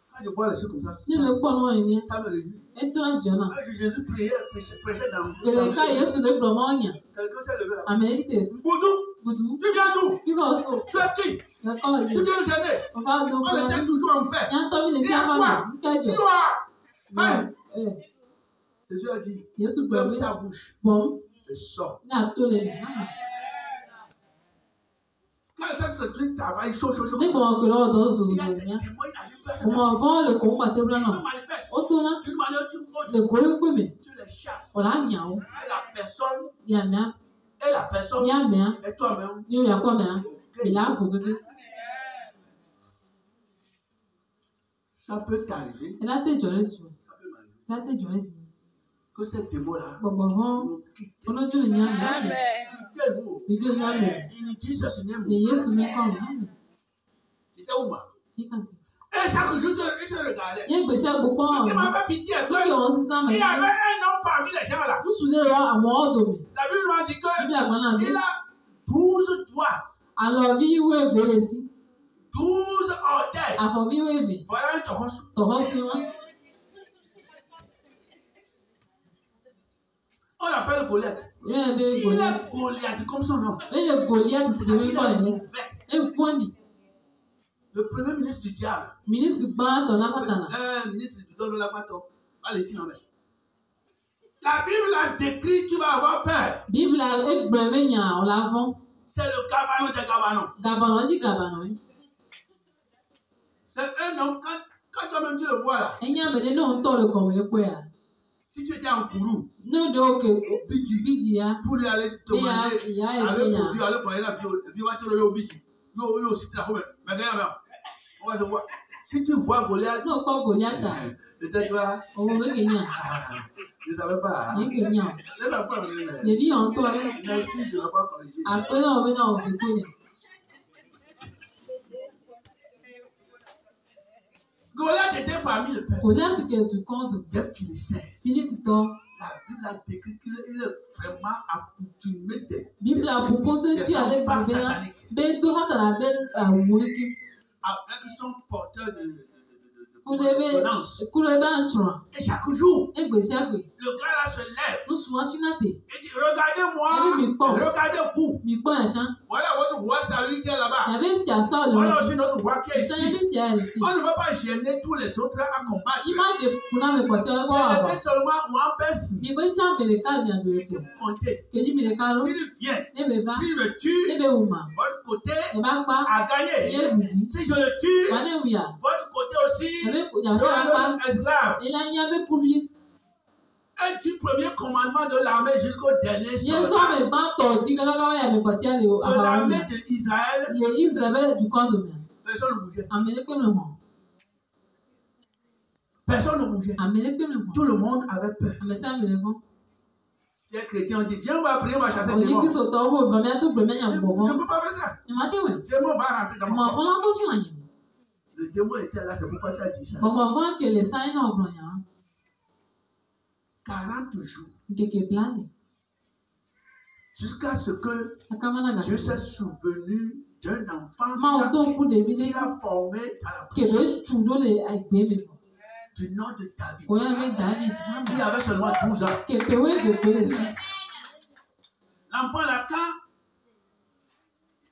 Quand je vois les choses comme ça, ça me réjouit. Jésus priait, prêchait dans quelqu'un s'est levé là. Boudou, tu viens d'où? Tu es qui? Tu viens nous aider. On était toujours en paix. Il y a quoi? Jésus a dit, ferme ta bouche et sors. Quand le Saint-Esprit travaille chaud, il y a des témoins, il y a des personnes qui se manifestent. D'une manière, tu les chasses. Et la personne et toi-même. Ça peut t'arriver. Que ces démons-là nous quittent. Il nous dit ça, Seigneur. C'était où, moi? Et chaque jour, il se regardait. Il m'avait pitié. Il y avait un homme parmi les gens là. La Bible nous dit qu'il a 12 doigts. 12 orteils. Voilà un toros. On l'appelle Goliath. Il est Goliath comme son nom. Il est mauvais. Le premier ministre du diable. Ministre du donne la bâton. La Bible a décrit, tu vas avoir peur. C'est le Gabanon des Gabanons. C'est un homme, quand toi-même tu le vois là. Si tu étais en Kourou, Bidji, pour lui aller demander, aller boire la vie au Bidji, on va se voir. Si tu vois Goliath, peut-être toi, je ne savais pas. Les enfants, merci de l'avoir corrigé. Goliath était parmi le peuple des Philistins. La Bible a décrit qu'il est vraiment accoutumé des combats sataniques. Avec son porteur de lance. Et chaque jour, le gars là se lève. Et dit, regardez-moi, regardez-vous. Voilà votre roi Saül qui est là-bas. Voilà aussi notre roi qui est ici. On ne va pas gêner tous les autres à combattre. Il était seulement one person. Il faut compter. S'il vient, s'il le tue, votre côté a gagné. Si je le tue, votre côté aussi sera esclave. Et du premier commandement de l'armée jusqu'au dernier soldat de l'armée d'Israël, personne ne bougeait. Personne ne bougeait. Tout le monde avait peur. Les chrétiens ont dit, viens, on va prier, on va chasser des démons. Je ne peux pas faire ça. Le démon va rentrer dans mon corps. Le démon était là, c'est pourquoi tu as dit ça. 40 jours. Jusqu'à ce que Dieu s'est souvenu d'un enfant qu'il a formé à la prison. Du nom de David. Il avait seulement 12 ans. L'enfant là, quand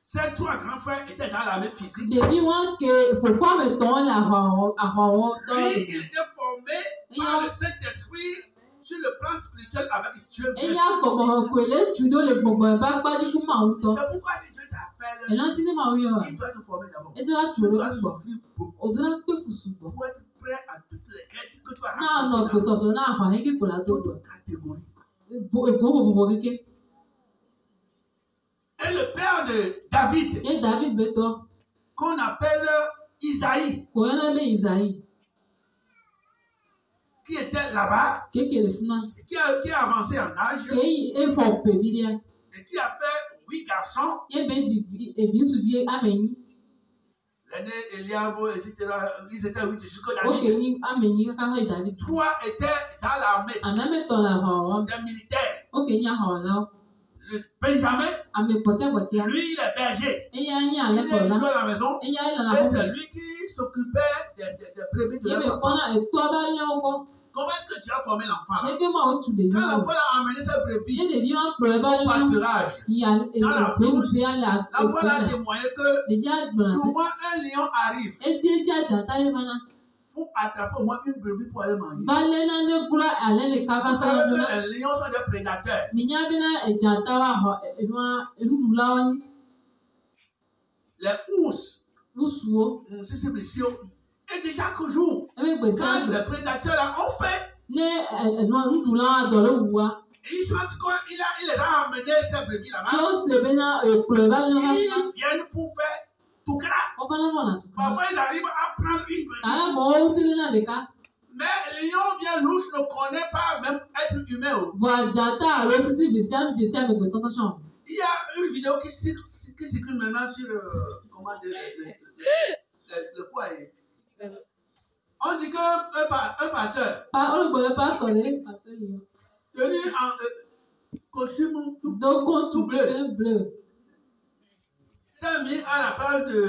ses trois grands frères étaient dans l'armée physique, lui, il était formé par le Saint-Esprit sur le plan spirituel avec Dieu. C'est pourquoi si Dieu t'appelle, il doit te former d'abord. Tu dois souffrir beaucoup pour être prêt à toutes les guerres que tu vas rencontrer. Et le père de David, qu'on appelle Isaïe, qui était là-bas, et qui a avancé en âge, et qui a fait 8 garçons. L'aîné Eliab, ils étaient 8 jusqu'à David. 3 étaient dans l'armée, des militaires. Benjamin, lui, il est berger. Il est toujours à la maison. Et c'est lui qui s'occupait des brebis de la maman. Comment est-ce que tu as formé l'enfant? Quand l'enfant a amené ses brebis au pâturage, dans la brousse, l'enfant a témoigné que souvent un lion arrive pour attraper au moins une brebis pour aller manger. Vous savez que les lions sont des prédateurs. Les ours, et déjà chaque jour, quand les prédateurs là ont fait, ils sentent qu'il les a amenés ces brebis là-bas. Ils viennent pour faire tout cas. Parfois ils arrivent à prendre une brebis. Mais les lions bien louches ne connaissent pas même être humain. Il y a une vidéo qui circule maintenant sur comment dire, le quoi. On dit qu'un pasteur tenu en costume tout bleu s'est mis à la place de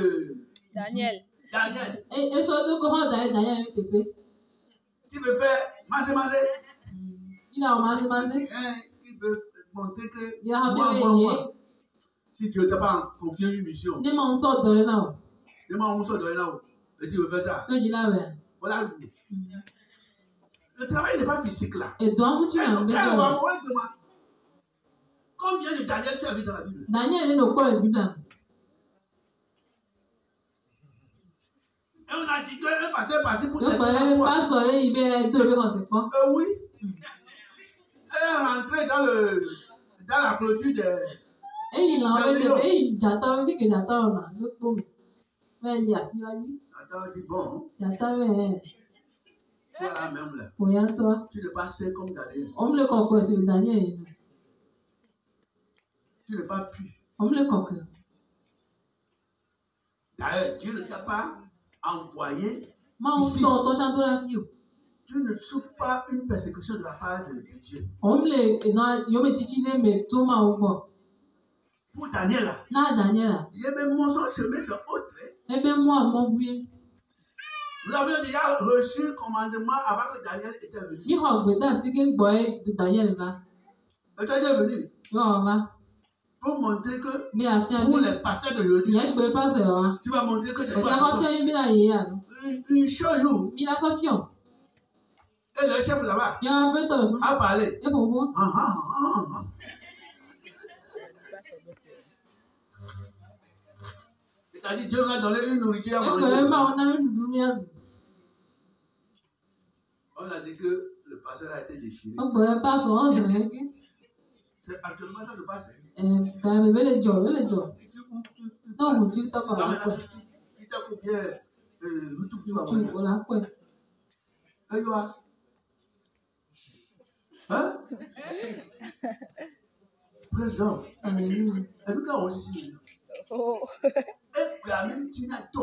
Daniel. Qui veut faire manger. Il veut montrer que moi, si tu n'as pas confié une mission, et tu veux faire ça. Voilà. Le travail n'est pas physique là. Combien de Daniel tu as vu dans la Bible? Daniel est au corps de la Bible. Et on a dit que le pasteur est passé pour des fois. Oui. Elle est rentrée dans la clôture des. Attends, dit bon. Voilà même là. Tu n'es pas seul comme Daniel. Tu n'es pas pu. D'ailleurs, Dieu ne t'a pas envoyé ici. Tu ne souffres pas une persécution de la part de Dieu. Pour Daniel là. Il y a même mon son chemin sur autre. Nous avions déjà reçu le commandement avant que Daniel était venu. Et toi, tu es venu pour montrer que pour les pasteurs d'aujourd'hui, tu vas montrer que c'est toi. Il show you. Et le chef là-bas a parlé. C'est-à-dire Dieu va donner une nourriture à manger. On a dit que le pasteur a été déchiré. C'est actuellement ça se passe. Il t'a coupé YouTube. Hein? Président. Et nous avons ici. Et la même tu n'as pas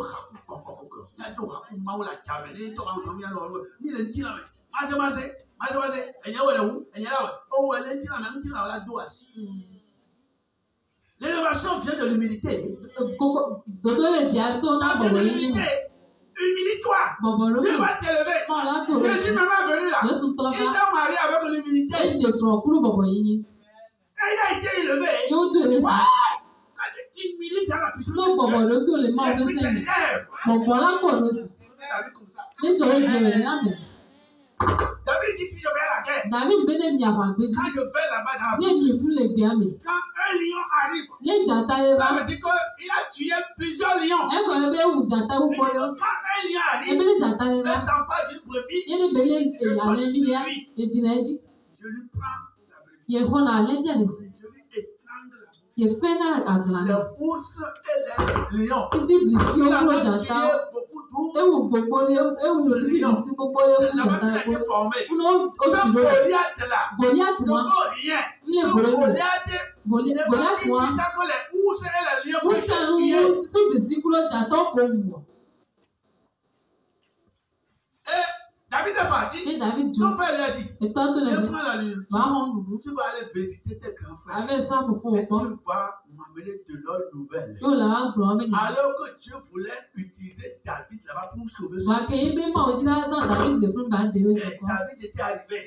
l'élévation vient de l'humilité. Humilie-toi. Tu vas t'élever. Jésus même est venu là. Il s'est marié avec l'humilité. Et il a été élevé. Quand tu t'humilies dans la puissance de Dieu, David dit si je vais à la guerre, quand je vais là-bas dans la puissance, quand un lion arrive, ça veut dire qu'il a tué plusieurs lions. Et quand un lion arrive, il s'empare d'une brebis, je saute sur lui. Je lui prends la brebis. Je lui étrangle la brebis. Les ours et les lions. Il a tué beaucoup d'ours. De lions. C'est là-bas qu'il a été formé. Ce Goliath là ne vaut rien. Ce Goliath n'est pas plus puissant que les ours et les lions que j'ai tués. Et David est parti, son père lui a dit, tu prends la nourriture, tu vas aller visiter tes grands frères et tu vas m'amener de leurs nouvelles. Alors que Dieu voulait utiliser David là-bas pour sauver son fils. Et David était arrivé.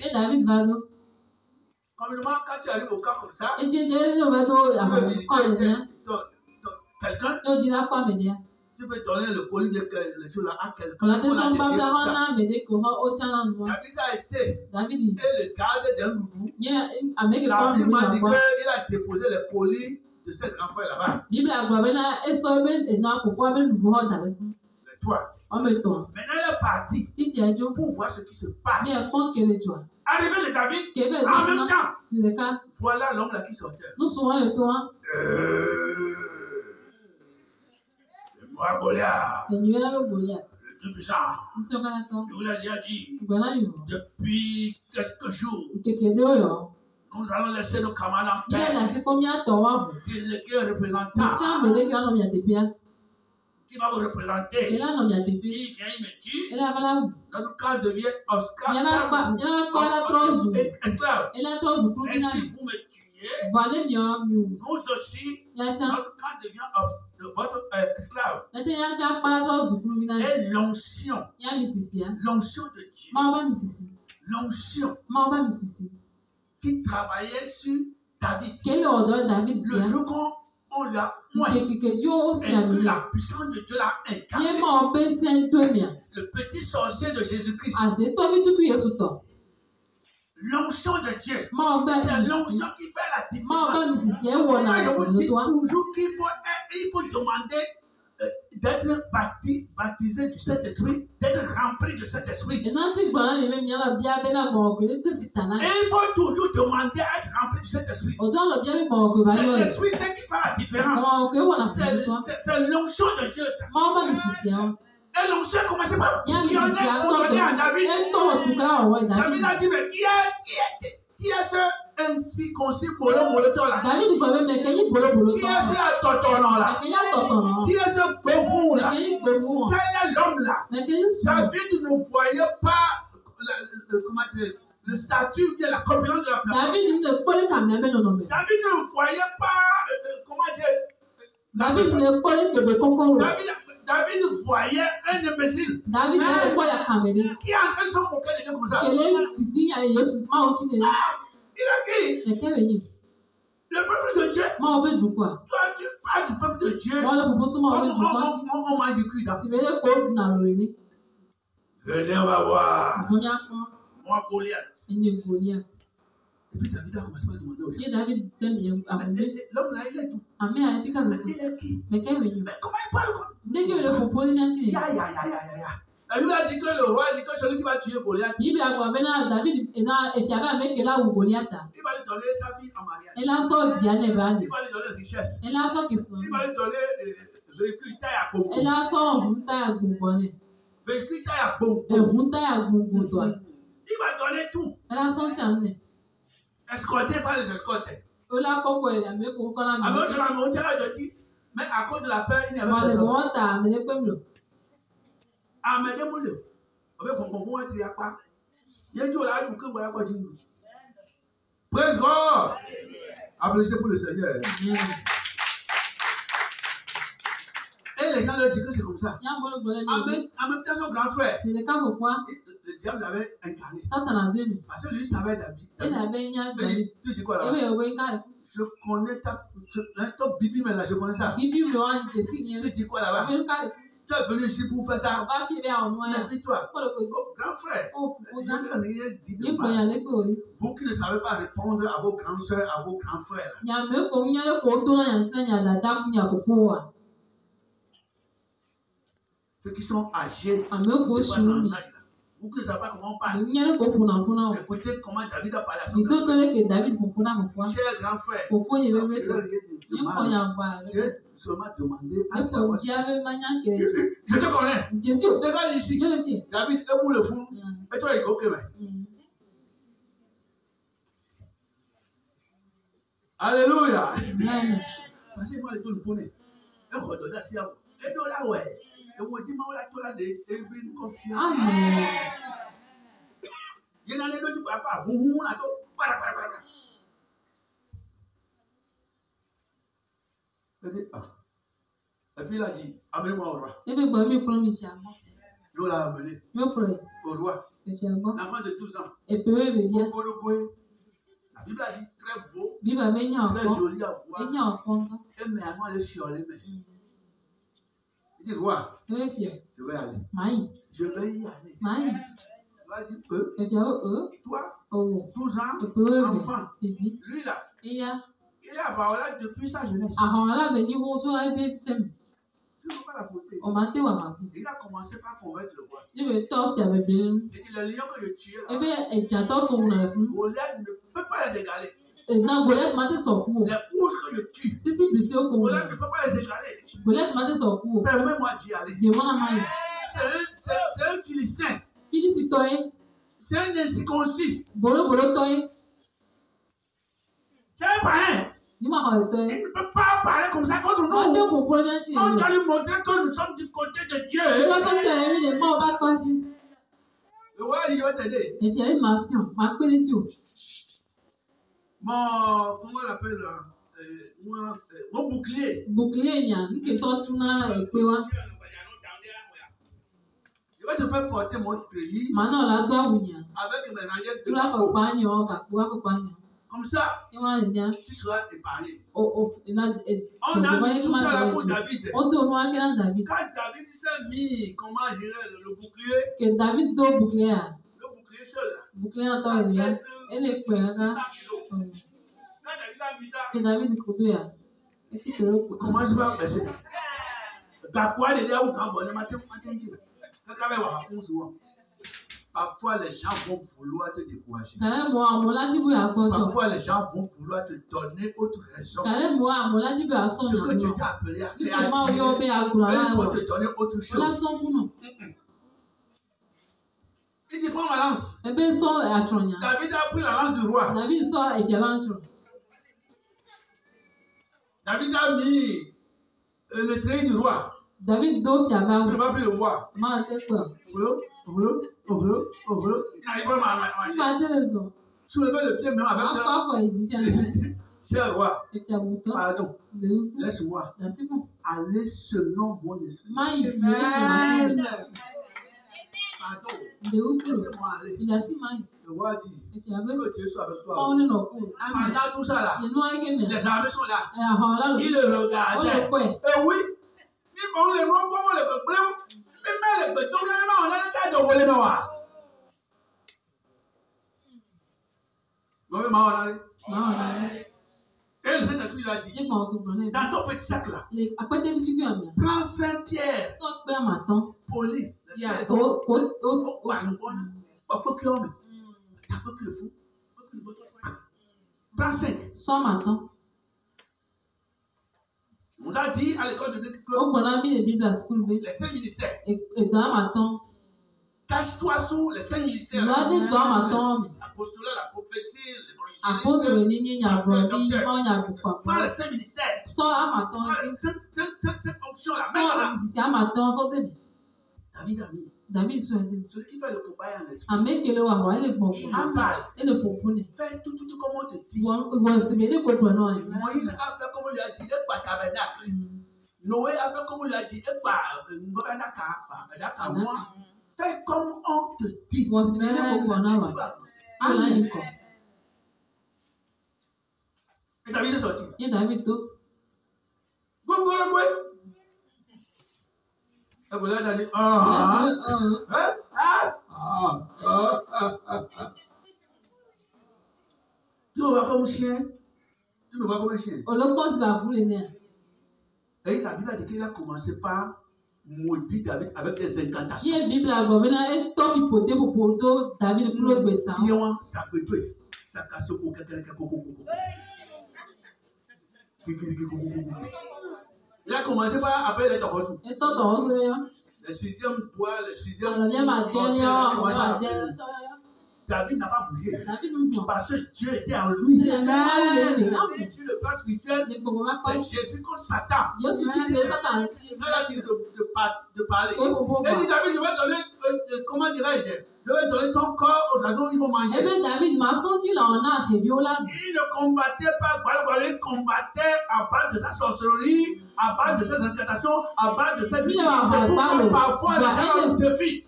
Comme quand tu arrives au camp comme ça, tu veux visiter quelqu'un, tu peux donner le colis de à quelqu'un. David a été et le garde d'un loulou. La Bible m'a dit qu'il a déposé le colis de ce grand frère là-bas. Le toit. Maintenant, il est parti pour voir ce qui se passe. Arrivé le David, en même temps, voilà l'homme là qui sortait. Moi, Goliath. Le plus puissant. Je vous l'ai déjà dit. Depuis quelques jours, nous allons laisser nos camarades en paix. Déléguer un représentant qui va vous représenter. Il vient, il me tue. Notre cas devient esclave. Et si vous me tuez, nous aussi, notre cas devient votre esclave. Et l'onction de Dieu, l'onction qui travaillait sur David, le jour qu'on lui a oint, et que la puissance de Dieu l'a incarné, le petit sorcier de Jésus-Christ, l'onction de Dieu, c'est l'onction qui fait la différence. Je vous dis toujours qu'il faut demander d'être baptisé du Saint-Esprit, d'être rempli de Saint-Esprit. Et il faut toujours demander à être rempli du Saint-Esprit. C'est l'Esprit, c'est qui fait la différence. C'est l'onction de Dieu, ça. Et l'onction a commencé par donner à David. David a dit, mais qui est ce incirconcis bolo-boloton là? Qui est ce totonon là? Qui est ce bofou là? Quel est l'homme là? David ne voyait pas le statut de la corpulence de la personne. David ne voyait pas, David voyait un imbécile qui est en train de se moquer de Dieu comme ça. Il a crié. Le peuple de Dieu. Toi, tu parles du peuple de Dieu. On m'a dit cru d'Afrique. Venez, on va voir. Moi, Goliath. Et puis David a commencé à demander aux gens. L'homme là, il est tout. Mais il est qui? Mais comment il parle quoi? La Bible a dit que le roi a dit que celui qui va tuer Goliath, il va lui donner sa fille en mariage. Il va lui donner richesse. Il va lui donner véhicule taille à bongo. Véhicule taille à bongo. Il va donner tout. Escorté par les escortés. Mais à cause de la peur, il n'y avait personne. Praise God. Applaudissez pour le Seigneur. Et les gens leur disent que c'est comme ça. En même temps, son grand frère, le diable l'avait incarné. Parce que lui savait David. Tu dis quoi là? Je connais ton bibi, mais là, je connais ça. Tu dis quoi là-bas? Tu es venu ici pour faire ça. Mais toi, grand frère, je n'ai rien dit de mal. Vous qui ne savez pas répondre à vos grandes soeurs, à vos grands frères. Ceux qui sont âgés, vous qui ne savez pas comment on parle. Écoutez comment David a parlé à son grand frère. Cher grand frère, je n'ai seulement demandé à savoir. Je te connais. Regarde ici. David est pour le fou. Et toi, il est ok, mais. Alléluia. Parce que moi, je le connais. Et vous donnez à vous. Et nous là, ouais. Et vous dites, moi, là, toi, là, de confiance. Et puis il a dit, amenez-moi au roi. Il l'a amené au roi. L'enfant de 12 ans. La Bible a dit très beau, très joli à voir. Et mais à moi, elle est fiolée. Il dit, roi, je vais aller. Je vais y aller. Il a dit, toi, 12 ans, enfant. Lui là, il est à Baola depuis sa jeunesse. Tu ne peux pas la fouetter. Il a commencé par convaincre le roi. Il dit, les lions que je tue, Goliath ne peut pas les égaler. Les ours que je tue, Goliath ne peut pas les égaler. Permets-moi d'y aller. C'est un Philistin. C'est un incirconcis. C'est un païen. Il ne peut pas parler comme ça contre nous. On doit lui montrer que nous sommes du côté de Dieu. Le roi, il va t'aider. Comment on l'appelle mon bouclier. Je vais te faire porter mon treillis avec mes rangettes de coco. Comme ça, tu seras épargné. On a mis tout ça là pour David. Quand David s'est mis comment gérer le bouclier, le bouclier seul là, ça pèse 600 kilos. Quand David a mis ça, comment je vais baisser? Parfois, les gens vont vouloir te décourager. Parfois, les gens vont vouloir te donner autre raison. Ce que Dieu t'a appelé à faire, ils vont te donner autre chose. Il dit, prends ma lance. David a pris la lance du roi. David a mis le treillis du roi. Tu ne vas plus le voir. Il n'arrive pas à marcher. Soulever le pied même avec le... Cher roi, pardon, laisse-moi aller selon mon esprit. Pardon, laisse-moi aller. Le roi dit que Dieu soit avec toi. Pendant tout ça là, les armées sont là. Il le regardait. Et oui, ils les rois, comment les peuples, mais les peuples, on a le cas de voler ma. Et le Saint-Esprit lui a dit, dans ton petit sac là, prends Saint-Pierre, poli, prends 5. On a dit à l'école de que les 5 ministères, cache-toi sous les 5 ministères, l'apostolat, la prophétie, prends les 5 ministères, cette option-là, David, celui qui fait le combat en esprit, il en parle. Fais tout comme on te dit. Moïse a fait comme on lui a dit, et pas tabernacle. Noé a fait comme on lui a dit, et pas moi. Fais comme on te dit. Et David est sorti. Et vous avez dit, tu me vois comme un chien. Tu me vois comme un chien. Et la Bible a dit qu'il a commencé par maudire David avec des incantations. Il a commencé par appeler les torosous. Le 6e doigt, le 6e. David n'a pas bougé. Parce que Dieu était en lui. Sur le plan spirituel, c'est Jésus contre Satan. Il a dit de parler. Il dit David, je vais donner, comment dirais-je, je vais donner ton corps aux démonstration, il faut manger. Eh bien, David m'a senti là, on a des violents. Il ne combattait pas, il combattait à base de sa sorcellerie, à base de ses incantations, à base de ses difficultés. C'est pourquoi parfois les gens ont défi.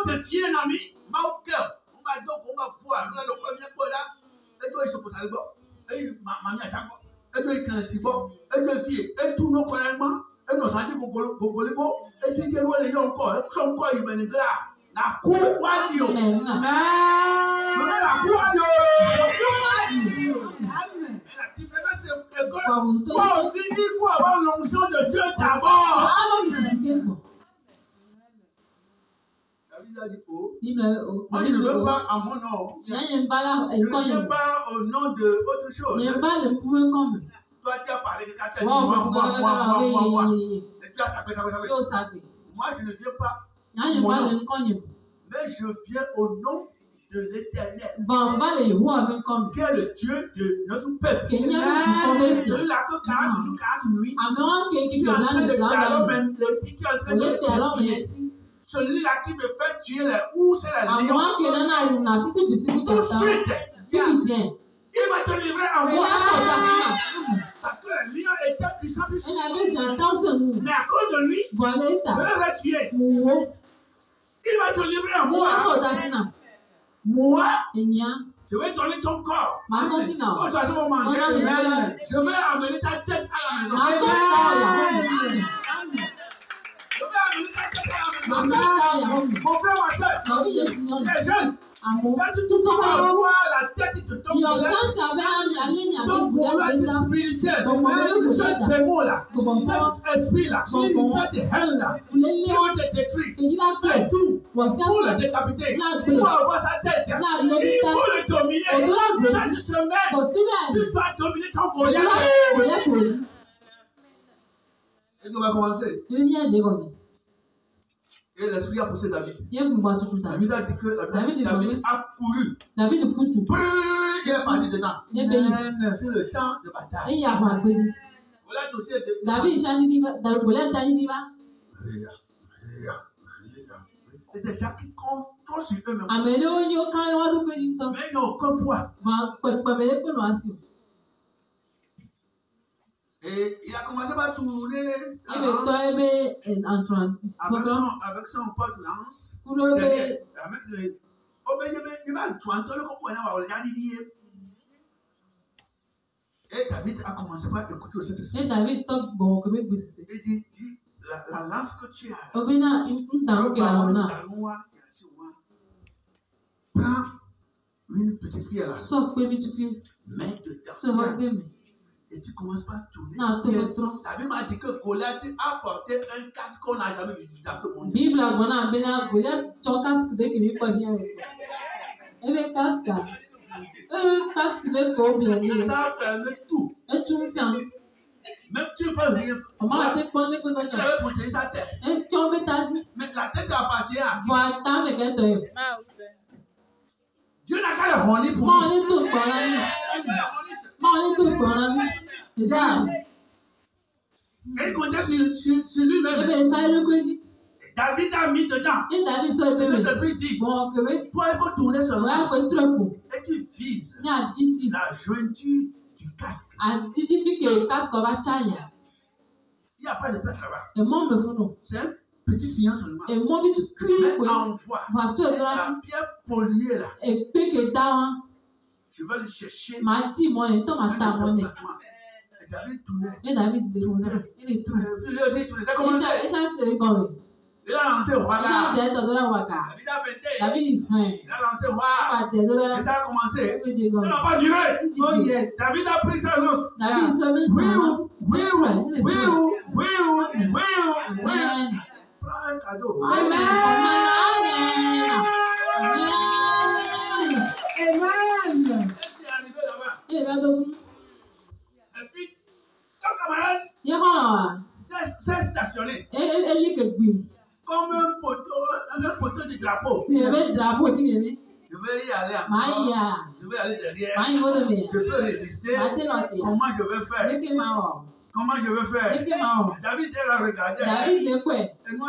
Défier un ami, ma au cœur. On va donc, on va voir. Nous, le premier coup là, et toi, il se pose à l'époque. Et maman, il y a d'accord. Et toi, il y a un cibon. Et toi, et tout nos collègues, et nos amis, et tu dis, les gens encore, son corps, il mène là. La cour, wadio. La cour, wadio. La différence, c'est que toi aussi, il faut avoir l'onction de Dieu d'abord. David a dit, moi, je ne veux pas à mon nom. Je ne veux pas au nom de autre chose. Toi, tu as parlé de quelqu'un, moi. Et tu as sapé. Moi, je ne viens pas au nom. Mais je viens au nom de l'Éternel. Qui est le Dieu de notre peuple. Celui-là que 40 jours, 40 nuits. Tu es en train de talonner tu es en train de tuer. Celui-là qui me fait tuer les ours et les lions. Tout de suite, il va te livrer à moi. Parce que les lions étaient puissants. Mais à cause de lui, je vais tuer. Il va te livrer à moi. Moi, je vais donner ton corps. Je vais amener ta tête à la maison. Je vais amener ta tête à la maison. Mon frère, ma soeur, les jeunes. Quand tu vois la tête, il te tombe de l'air. Ton pouvoir est spirituel. Ce démon-là, cet esprit-là, cette haine-là, qui va te détruire, fait tout pour le décapiter, pour avoir sa tête. Il faut le dominer. Chaque semaine, tu dois dominer ton Goliath. Et on va commencer. Et l'esprit a poussé David. David a dit que David a couru. Il est parti dedans. Sur le champ de bataille. Voilà aussi et des gens qui comptent sur eux-mêmes. Mais ils n'ont aucun poids. Et il a commencé par tourner avec son pote lance. Et David a commencé par écouter cet esprit. Il dit, la lance que tu as, prends une petite pierre là, mets dedans. Et tu commences par tourner. David m'a dit que Goliath a porté un casque qu'on n'a jamais vu dans ce monde. Ça ferme tout. Même tu ne peux rien faire. Tu avais protégé sa tête. Mais la tête appartient à qui? Dieu n'a qu'à le rendre pour lui. Il comptait sur lui-même. David a mis dedans. Cet esprit dit, toi il faut tourner seulement. Et tu vises la jointure du casque. Il n'y a pas de peste là-bas. C'est un petit signal seulement. Mais envoie la pierre polluée là. Je vais le chercher. Et David tournait. Il aussi tournait. Ça a commencé. Il a lancé Ouaga. David a fêté. Il a lancé Ouaga. Et ça a commencé. Ça n'a pas duré. Oh yes. David a pris sa lance. Prends un cadeau. Amen. C'est arrivé là-bas. Et puis, ton camarade s'est stationné. Comme un poteau du drapeau. Je vais y aller encore. Je vais aller derrière. Je peux résister. Comment je vais faire? Comment je vais faire? David, elle a regardé. Et moi,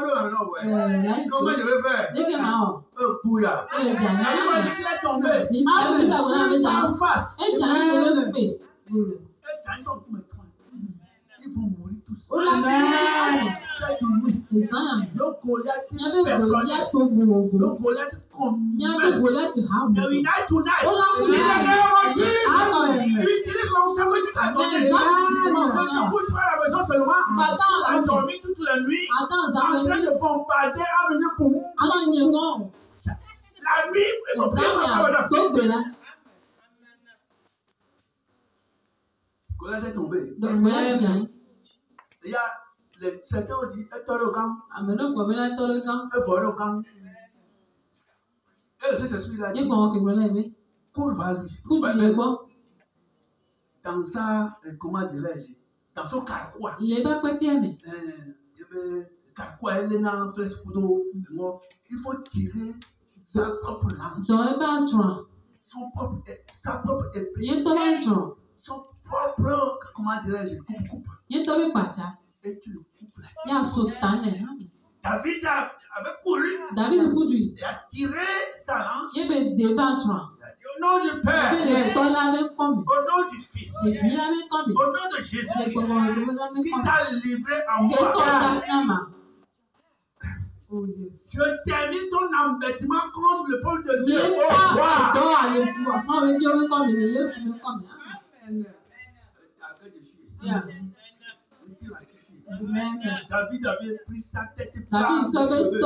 comment je vais faire? Pouya. David m'a dit qu'il est tombé. Amen. En face. Ils vont mourir tous. Chaque nuit. Le Goliath personnel. Le Goliath commun. They will die tonight. Utilise l'onction que tu t'as donné. Ne te couche pas à la maison seulement. Tu as dormi toute la nuit. En train de bombarder un minute pour moi. La nuit, il faut prier pour ça. Goliath est tombé. Il y a certains ont dit, et toi le camp. Et toi le camp. Et cet esprit-là dit, cours vers lui. Dans ça, comment dirais-je, dans son carquois. Il faut tirer sa propre lance. Sa propre épée. Son propre, comment dirais-je, coupe. Et tu le coupes là. David avait couru. Et a tiré sa lance. Il a dit au nom du Père, au nom du Fils, au nom de Jésus-Christ, qui t'a livré en moi. Je termine ton embêtement contre le peuple de Dieu. David avait pris sa tête par les cheveux.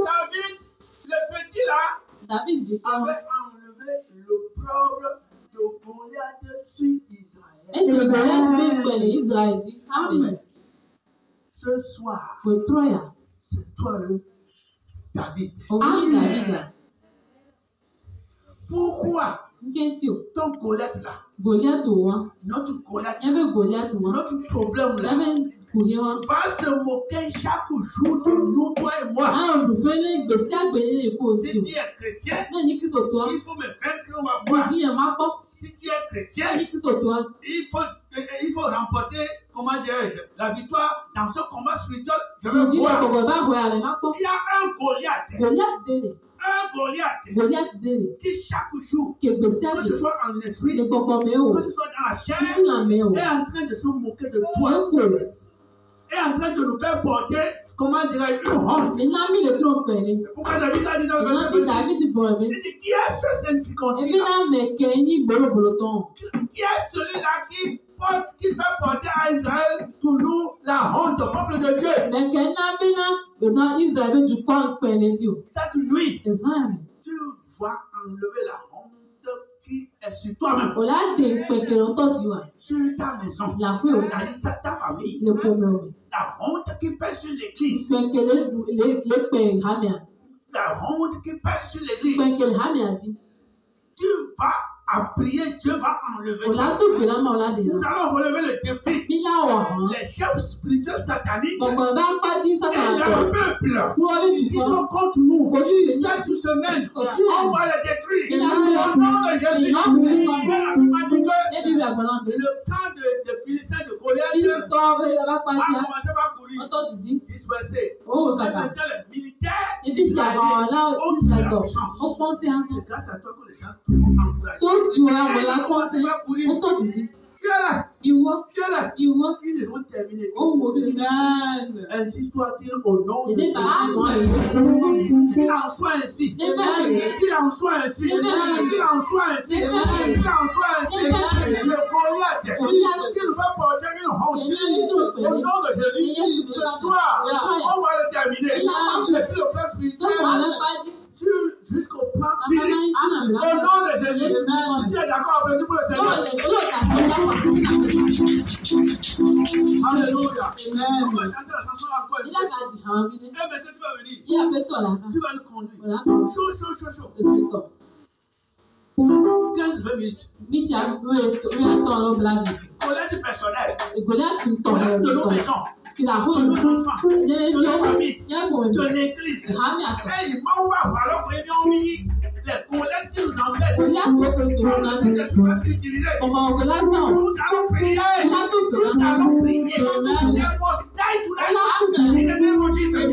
David, le petit là, avait enlevé l'opprobre de Goliath sur Israël. Amen. Ce soir, c'est toi le David. Amen. Pourquoi ton Goliath là, notre Goliath, notre problème là, va se moquer chaque jour de nous, toi et moi. Si tu es chrétien, il faut me vaincre, on va voir. Si tu es chrétien, il faut remporter, comment dirais-je, la victoire dans ce combat spirituel. Je veux voir. Il y a un Goliath. Un Goliath qui chaque jour, que ce soit en esprit, que ce soit dans la chair, est en train de se moquer de toi. Est en train de nous faire porter, comment dirais-je, une honte. C'est pourquoi David a dit dans le verset 26, il dit, qui est ce saint qui est celui-là qui fait porter à Israël toujours la honte au peuple de Dieu. C'est lui. Tu vas enlever la honte qui est sur toi-même. Sur ta maison. Ta famille. La honte qui pèse sur l'église. La honte qui pèse sur l'église. Tu vas à prier, Dieu va enlever ça. Nous allons relever le défi. Les chefs spirituels sataniques et leur peuple, ils sont contre nous. Cette semaine, on va les détruire. Au nom de Jésus, le camp de Philistins de Goliath a commencé par courir, dispersé. Maintenant, les militaires israéliens ont pris la puissance. C'est grâce à toi que les gens sont encouragés. Tu es là. Ils ont terminé. Ainsi soit-il au nom de Jésus. Qu'il en soit ainsi. Qu'il en soit ainsi. Qu'il en soit ainsi. Qu'il en soit ainsi. Le Goliath, qu'il va porter une honte. Au nom de Jésus, ce soir, on va le terminer. Et puis le père spirituel jusqu'au plan physique. Au nom de Jésus, tu es d'accord avec nous pour le Seigneur? Alléluia. On va chanter la chanson encore. Mais tu vas venir. Tu vas nous conduire. Chaud. 15-20 minutes. Colère du personnel. Colère de nos maisons. De nos enfants, de nos familles, de l'église. Et il m'a ouvert alors que nous avons mis les colères qui nous embêtent. Nous allons prier. They must die tonight in the name of Jesus.